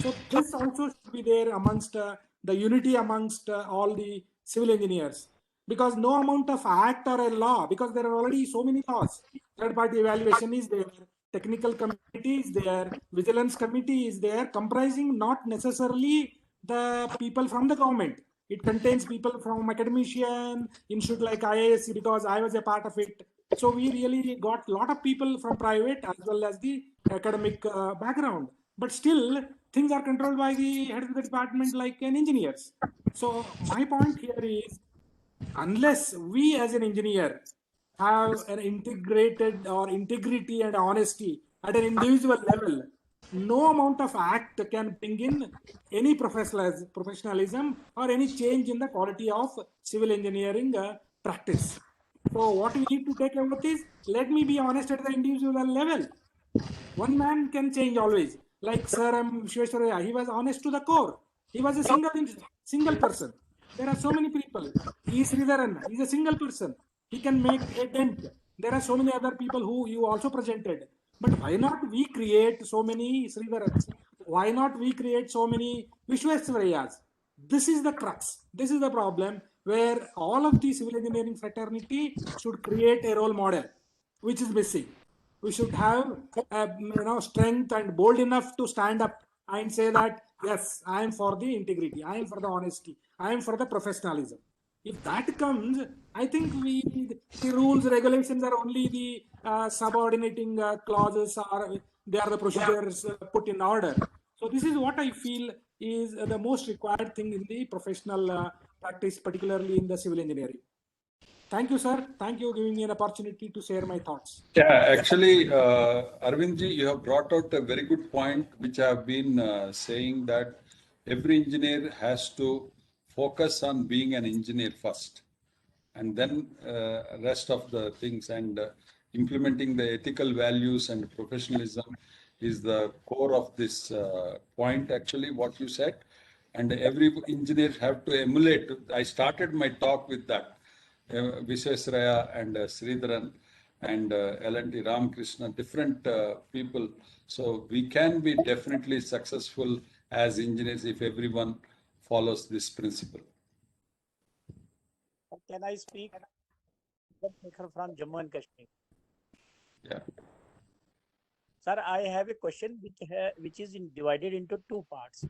So this also should be there amongst the unity amongst all the civil engineers. because no amount of act or a law, because there are already so many laws. Third party evaluation is there, technical committee is there, vigilance committee is there, comprising not necessarily the people from the government. It contains people from academician, institute like IISc, because I was a part of it. So we really got a lot of people from private as well as the academic background. But still, things are controlled by the head of the department like an engineers. So my point here is, unless we as an engineer have an integrated or integrity and honesty at an individual level, no amount of act can bring in any professionalism or any change in the quality of civil engineering practice. So what we need to take about is, let me be honest at the individual level. One man can change always. Like Sir Surya, he was honest to the core. He was a single person. There are so many people. He is Sridharan. He is a single person. He can make a dent. There are so many other people who you also presented. But why not we create so many Sridharans? Why not we create so many Vishwesvarayas? This is the crux. This is the problem, where all of the civil engineering fraternity should create a role model, which is missing. We should have strength and bold enough to stand up and say that, yes, I am for the integrity, I am for the honesty, I am for the professionalism. If that comes, I think the rules, regulations are only the subordinating clauses, or they are the procedures put in order. So this is what I feel is the most required thing in the professional practice, particularly in the civil engineering. Thank you, sir. Thank you for giving me an opportunity to share my thoughts. Yeah, actually, Arvindji, you have brought out a very good point, which I have been saying, that every engineer has to focus on being an engineer first, and then rest of the things, and implementing the ethical values and professionalism is the core of this point, actually, what you said. And every engineer have to emulate. I started my talk with that. Vishwesvaraya and Sridharan and L&T Ramakrishna, different people. So we can be definitely successful as engineers if everyone follows this principle. Can I speak? From Jammu and Kashmir. Yeah. Sir, I have a question which is divided into two parts.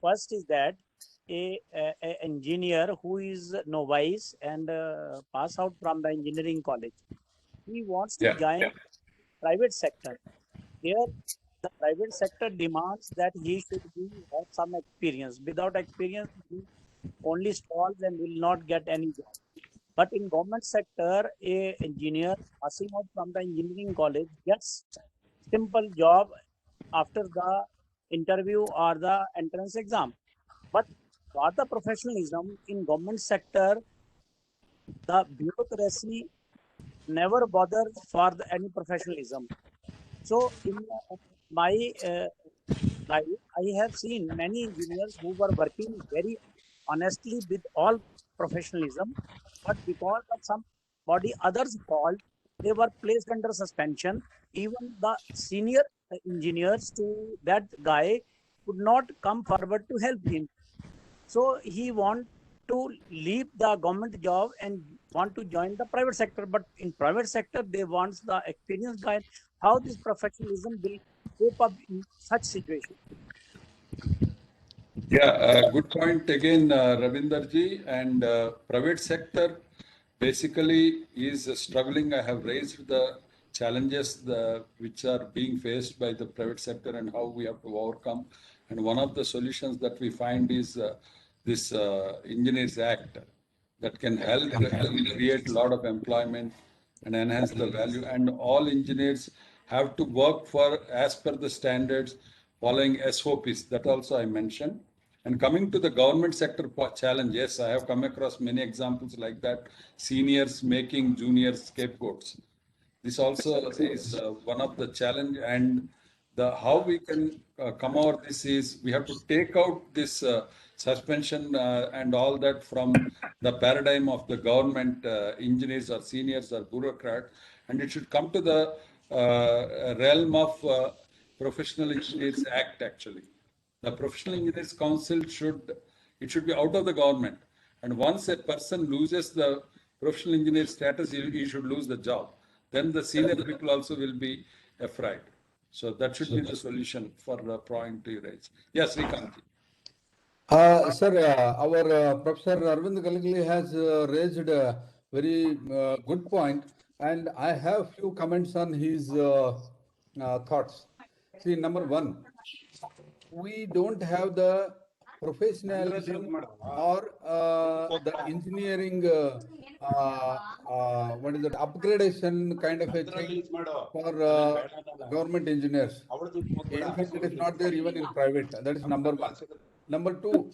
First is that a engineer who is novice and pass out from the engineering college, he wants to join private sector. Here, the private sector demands that he should have some experience. Without experience, he only stalls and will not get any job. But in government sector, a engineer passing out from the engineering college gets simple job after the interview or the entrance exam. But for the professionalism in government sector, the bureaucracy never bothers for any professionalism. So in my life, I have seen many engineers who were working very honestly with all professionalism, but because of somebody other's fault, they were placed under suspension. Even the senior engineers to that guy could not come forward to help him. So he want to leave the government job and want to join the private sector. But in private sector, they want the experienced guy. How this professionalism will cope up in such situation? Yeah, good point again, Ravinderji. And private sector basically is struggling. I have raised the challenges which are being faced by the private sector and how we have to overcome. And one of the solutions that we find is this Engineers Act that can help create a lot of employment and enhance the value. And all engineers have to work for as per the standards, following SOPs. That also I mentioned. And coming to the government sector challenge, yes, I have come across many examples like that. Seniors making juniors scapegoats. This also is one of the challenge, and how we can come over this is we have to take out this suspension and all that from the paradigm of the government engineers or seniors or bureaucrat, and it should come to the realm of Professional Engineers Act, actually. The Professional Engineers Council should be out of the government. And once a person loses the professional engineer status, he should lose the job. Then the senior people also will be afraid. So that should be the solution for the point you raise. Yes, Srikanth. Sir, our Professor Arvind Galgali has raised a very good point, and I have few comments on his thoughts. See, number one, we don't have the professionalism or the engineering, what is it, upgradation kind of a thing for government engineers. In fact, it is not there even in private. That is number one. Number two,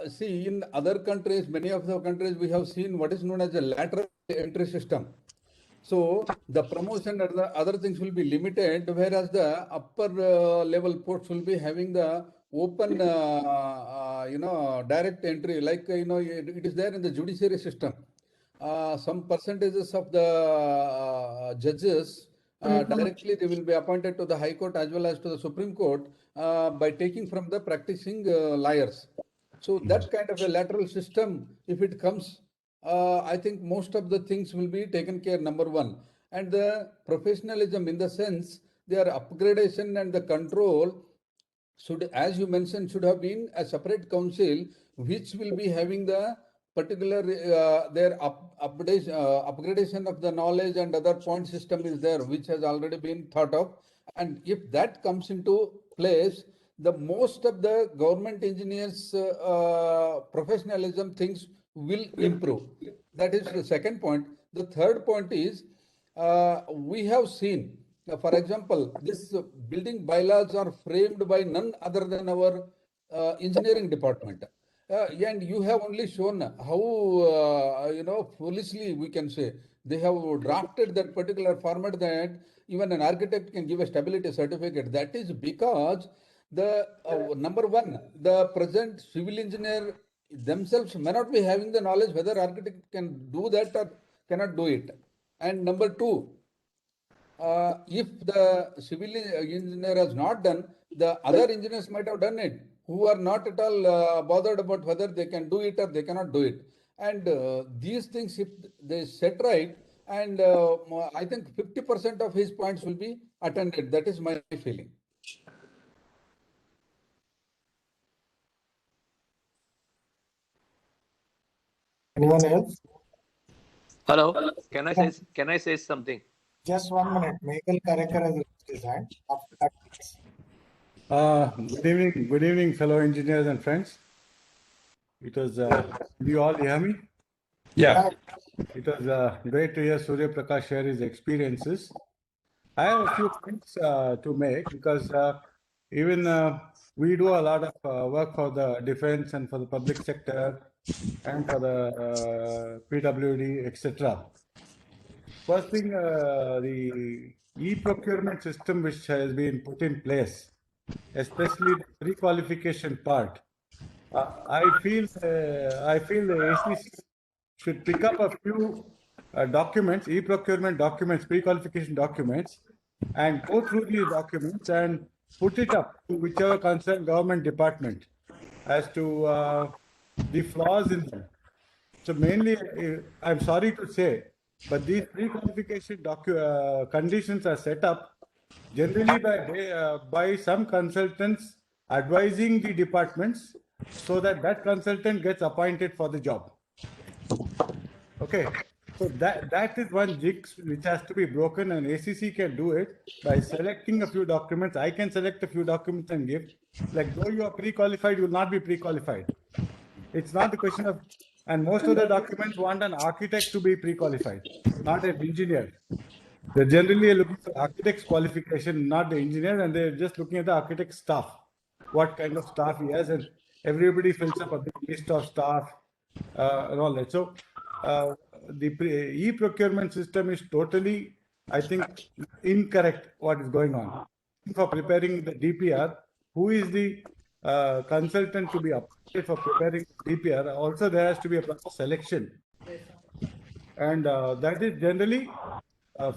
see, in other countries, many of the countries, we have seen what is known as a lateral entry system. So the promotion and the other things will be limited, whereas the upper level posts will be having the open, direct entry, like, it is there in the judiciary system. Some percentages of the judges directly they will be appointed to the High Court as well as to the Supreme Court by taking from the practicing lawyers. So that kind of a lateral system, if it comes, I think most of the things will be taken care, number one. And the professionalism in the sense, their upgradation and the control should, as you mentioned, should have been a separate council which will be having the particular their upgradation of the knowledge and other point system is there, which has already been thought of. And if that comes into place, the most of the government engineers professionalism things will improve. That is the second point. The third point is we have seen, for example, this building bylaws are framed by none other than our engineering department. And you have only shown how, foolishly we can say, they have drafted that particular format that even an architect can give a stability certificate. That is because the number one, the present civil engineer themselves may not be having the knowledge whether architect can do that or cannot do it. And number two, if the civil engineer has not done, the other engineers might have done it, who are not at all bothered about whether they can do it or they cannot do it. And these things, if they set right, and I think 50% of his points will be attended. That is my feeling. Anyone else? Hello. Can I say something? Just 1 minute. Meghal Karekar has raised his hand. After that, please. Good evening, fellow engineers and friends. It was, do you all hear me? Yeah. It was great to hear Surya Prakash share his experiences. I have a few points to make because even we do a lot of work for the defense and for the public sector and for the PWD, etc. First thing, the e-procurement system which has been put in place, especially the pre-qualification part, I feel the ACC should pick up a few documents, e-procurement documents, pre-qualification documents, and go through these documents and put it up to whichever concerned government department as to the flaws in them. So mainly, I'm sorry to say, but these pre-qualification conditions are set up generally by some consultants advising the departments so that that consultant gets appointed for the job. Okay, so that is one jig which has to be broken, and ACC can do it by selecting a few documents. I can select a few documents and give. Like, though you are pre-qualified, you will not be pre-qualified. It's not the question of, and most of the documents want an architect to be pre-qualified, not an engineer. They're generally looking for architect's qualification, not the engineer, and they're just looking at the architect's staff, what kind of staff he has, and everybody fills up a big list of staff and all that. So the e-procurement system is totally, I think, incorrect what is going on. For preparing the DPR, who is the consultant to be appointed for preparing DPR? Also, there has to be a proper selection. And that is generally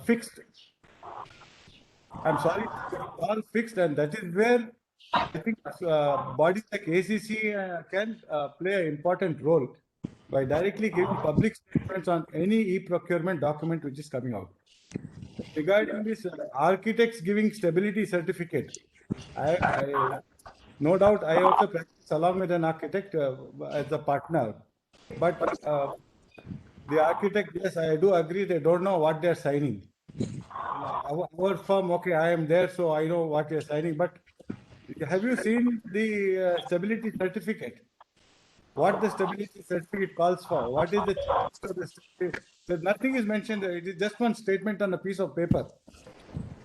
fixed. I'm sorry, all fixed, and that is where I think bodies like ACC can play an important role by directly giving public statements on any e-procurement document which is coming out. Regarding this architects giving stability certificate, I no doubt I also practice along with an architect as a partner, but the architect, yes, I do agree, they don't know what they're signing. Our firm, okay, I am there, so I know what you're signing, but have you seen the stability certificate? What the stability certificate calls for? What is the checklist of the stability? So nothing is mentioned there. It is just one statement on a piece of paper.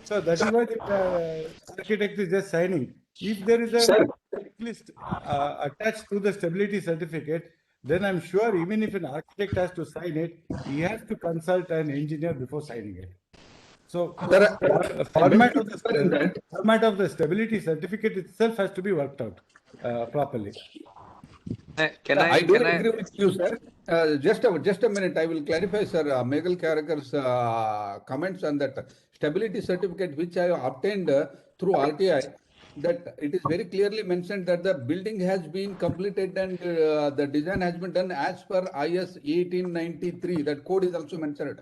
So that is why the architect is just signing. If there is a checklist attached to the stability certificate, then I'm sure even if an architect has to sign it, he has to consult an engineer before signing it. So format of the stability certificate itself has to be worked out properly. I do agree with you, sir. Just a minute. I will clarify, sir. Meghal Karakar's comments on that stability certificate, which I obtained through RTI, that it is very clearly mentioned that the building has been completed and the design has been done as per IS 1893. That code is also mentioned.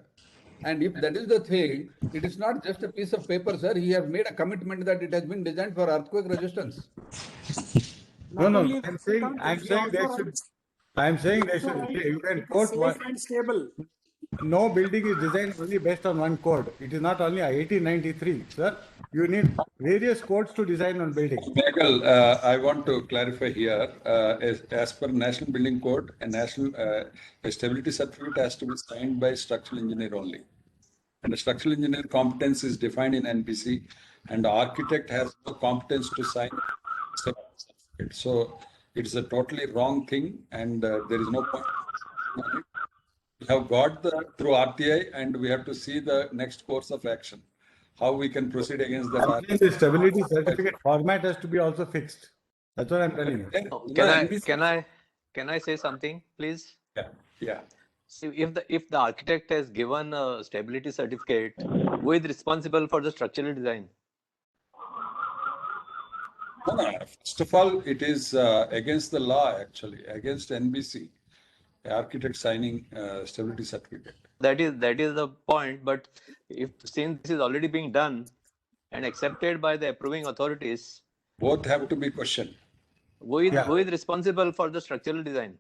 And if that is the thing, it is not just a piece of paper, sir. He has made a commitment that it has been designed for earthquake resistance. No, I'm saying they should. You can quote one. Safe and stable. No building is designed only based on one code. It is not only 1893, sir. You need various codes to design one building. Meghal, I want to clarify here. As per National Building Code, a stability certificate has to be signed by structural engineer only. And the structural engineer competence is defined in NBC, and the architect has no competence to sign stability certificate. So it's a totally wrong thing, and there is no point. We have got through RTI, and we have to see the next course of action, how we can proceed against that. The stability certificate format has to be also fixed. That's what I'm telling you. Can I say something, please? Yeah. See, if the architect has given a stability certificate, who is responsible for the structural design? No. First of all, it is against the law, actually, against NBC, architect signing stability certificate. That is the point. But since this is already being done and accepted by the approving authorities, both have to be questioned. Who is responsible for the structural design?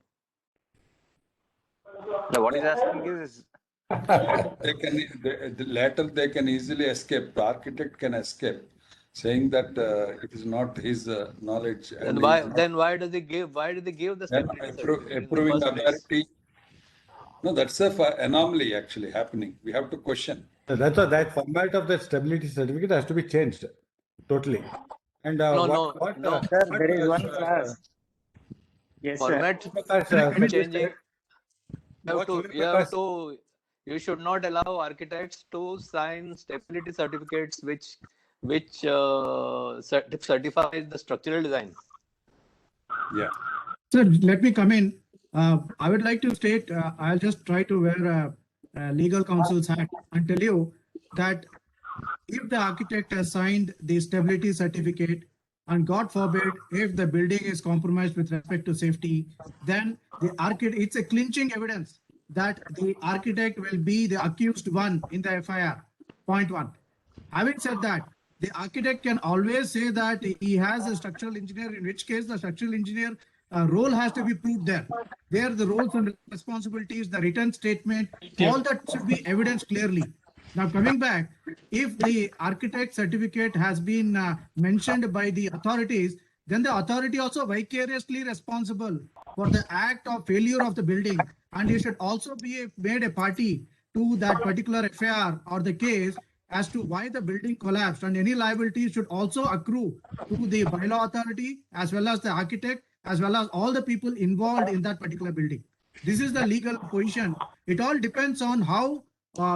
Now, what he's asking is, they can easily escape. The architect can escape, saying that it is not his knowledge. And why do they give the stability certificate? Approving authority. No, that's an anomaly actually happening. We have to question. So that's why that format of the stability certificate has to be changed totally. And no. Sir, there is one class. Yes, format changing. You should not allow architects to sign stability certificates which certifies the structural design. Yeah. Sir, let me come in. I would like to state, I'll just try to wear a legal counsel's hat and tell you that if the architect has signed the stability certificate, and God forbid, if the building is compromised with respect to safety, then the architect, it's a clinching evidence that the architect will be the accused one in the FIR. Point one. Having said that, the architect can always say that he has a structural engineer, in which case the structural engineer role has to be proved there. There, the roles and responsibilities, the written statement, all that should be evidenced clearly. Now, coming back, if the architect certificate has been mentioned by the authorities, then the authority also vicariously responsible for the act of failure of the building, and he should also be made a party to that particular FIR or the case as to why the building collapsed, and any liability should also accrue to the bylaw authority as well as the architect as well as all the people involved in that particular building. This is the legal position. It all depends on how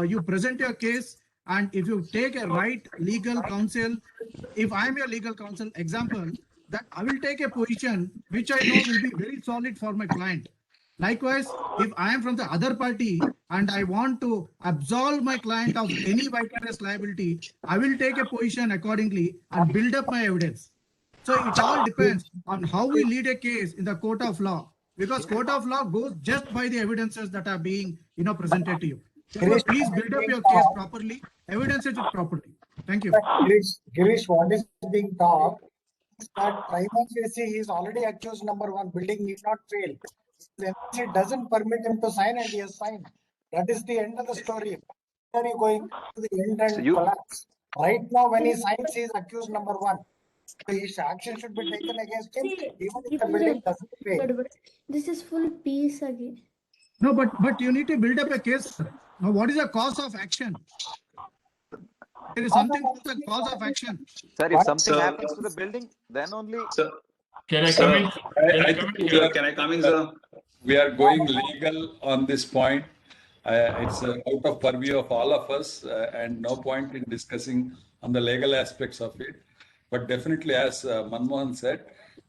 you present your case, and if you take a right legal counsel, if I'm your legal counsel, example, that I will take a position which I know will be very solid for my client. Likewise, if I am from the other party and I want to absolve my client of any vicarious liability, I will take a position accordingly and build up my evidence. So it all depends on how we lead a case in the court of law. because court of law goes just by the evidences that are being, presented to you. Therefore, please build up your case properly, evidence it properly. Thank you. Girish, what is being talked is that prima facie he is already accused number one. Building need not fail. The NC doesn't permit him to sign, and he has signed. That is the end of the story. Where are you going to the end and collapse? Right now, when he signs, he is accused number one. So his action should be taken against him, even if the building doesn't fail. This is full piece again. No, but you need to build up a case. Now, what is the cause of action? There is something called the cause of action. Sir, if something happens to the building, then only. Sir, can I come in? Can I come in, sir? We are going legal on this point. It's out of purview of all of us, and no point in discussing on the legal aspects of it. But definitely, as Manmohan said,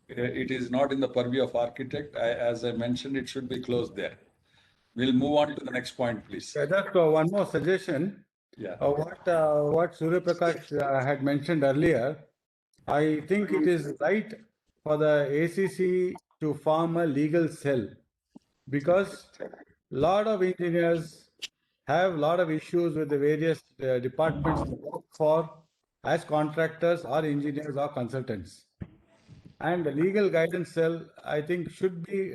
it is not in the purview of architect. As I mentioned, it should be closed there. We'll move on to the next point, please. Just one more suggestion. Yeah. What Surya Prakash had mentioned earlier, I think it is right for the ACC to form a legal cell, because a lot of engineers have a lot of issues with the various departments they work for as contractors or engineers or consultants. And the legal guidance cell, I think, should be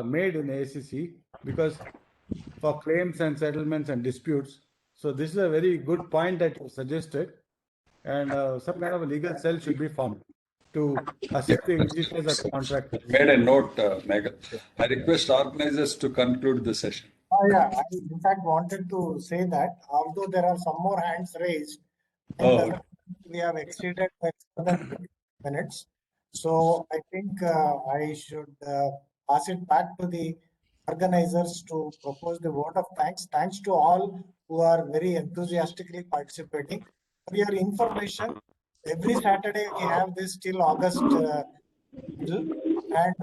made in ACC, because for claims and settlements and disputes. So this is a very good point that you suggested, and some kind of a legal cell should be formed to assist the engineers as contractors. Made a note, Megan. I request organizers to conclude the session. Yeah, I in fact wanted to say that although there are some more hands raised, we have exceeded by more than 20 minutes. So I think I should pass it back to the organizers to propose the vote of thanks. Thanks to all who are very enthusiastically participating. For your information, every Saturday we have this till August, and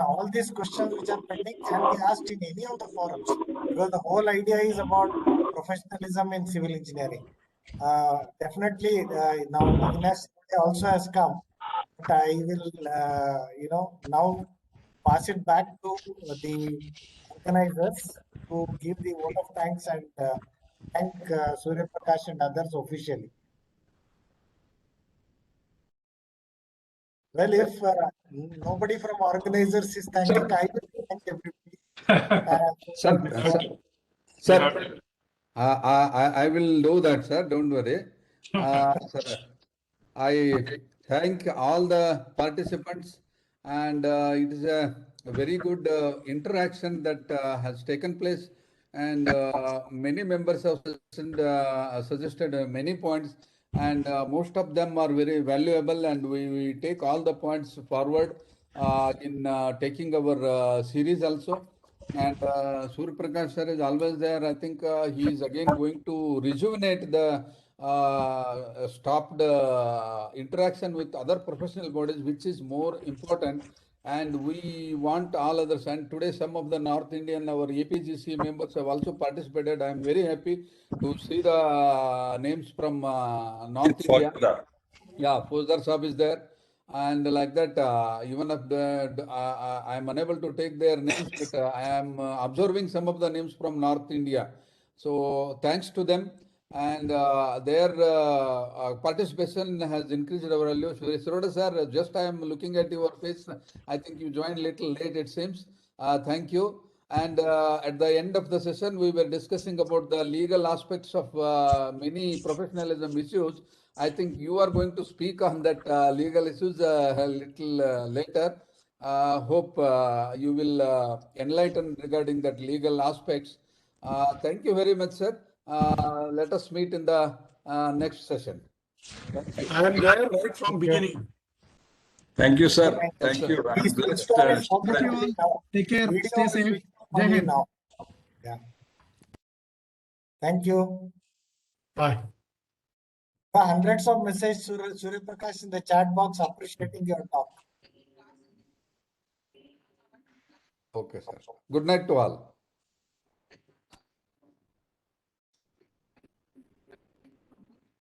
all these questions which are pending can be asked in any of the forums, because the whole idea is about professionalism in civil engineering. Definitely, now Ines also has come, but I will, now pass it back to the organizers to give the vote of thanks and thank Surya Prakash and others officially. Well, if nobody from organizers is thanking, I will thank everybody. Sir, I will do that, sir. Don't worry. Sir, I thank all the participants, and it is a very good interaction that has taken place, and many members have suggested many points, and most of them are very valuable, and we take all the points forward in taking our series also. And Surya Prakash sir is always there. I think he is again going to rejuvenate the stopped interaction with other professional bodies, which is more important. And we want all others. And today, some of the North Indian, our APGC members have also participated. I am very happy to see the names from North India. Yeah, Fauzdar Saab is there. And like that, even if I am unable to take their names, but I am observing some of the names from North India. So thanks to them, and their participation has increased our value. Surya sir, just I am looking at your face. I think you joined a little late, it seems. Thank you. And at the end of the session, we were discussing about the legal aspects of many professionalism issues. I think you are going to speak on that legal issues a little later. Hope you will enlighten regarding that legal aspects. Thank you very much, sir. Let us meet in the next session. I am there right from beginning. Thank you, sir. Thank you. Take care. Stay safe. Jai Hind. Yeah. Thank you. Bye. Hundreds of messages, Surya Prakash, in the chat box appreciating your talk. Okay, sir. Good night to all.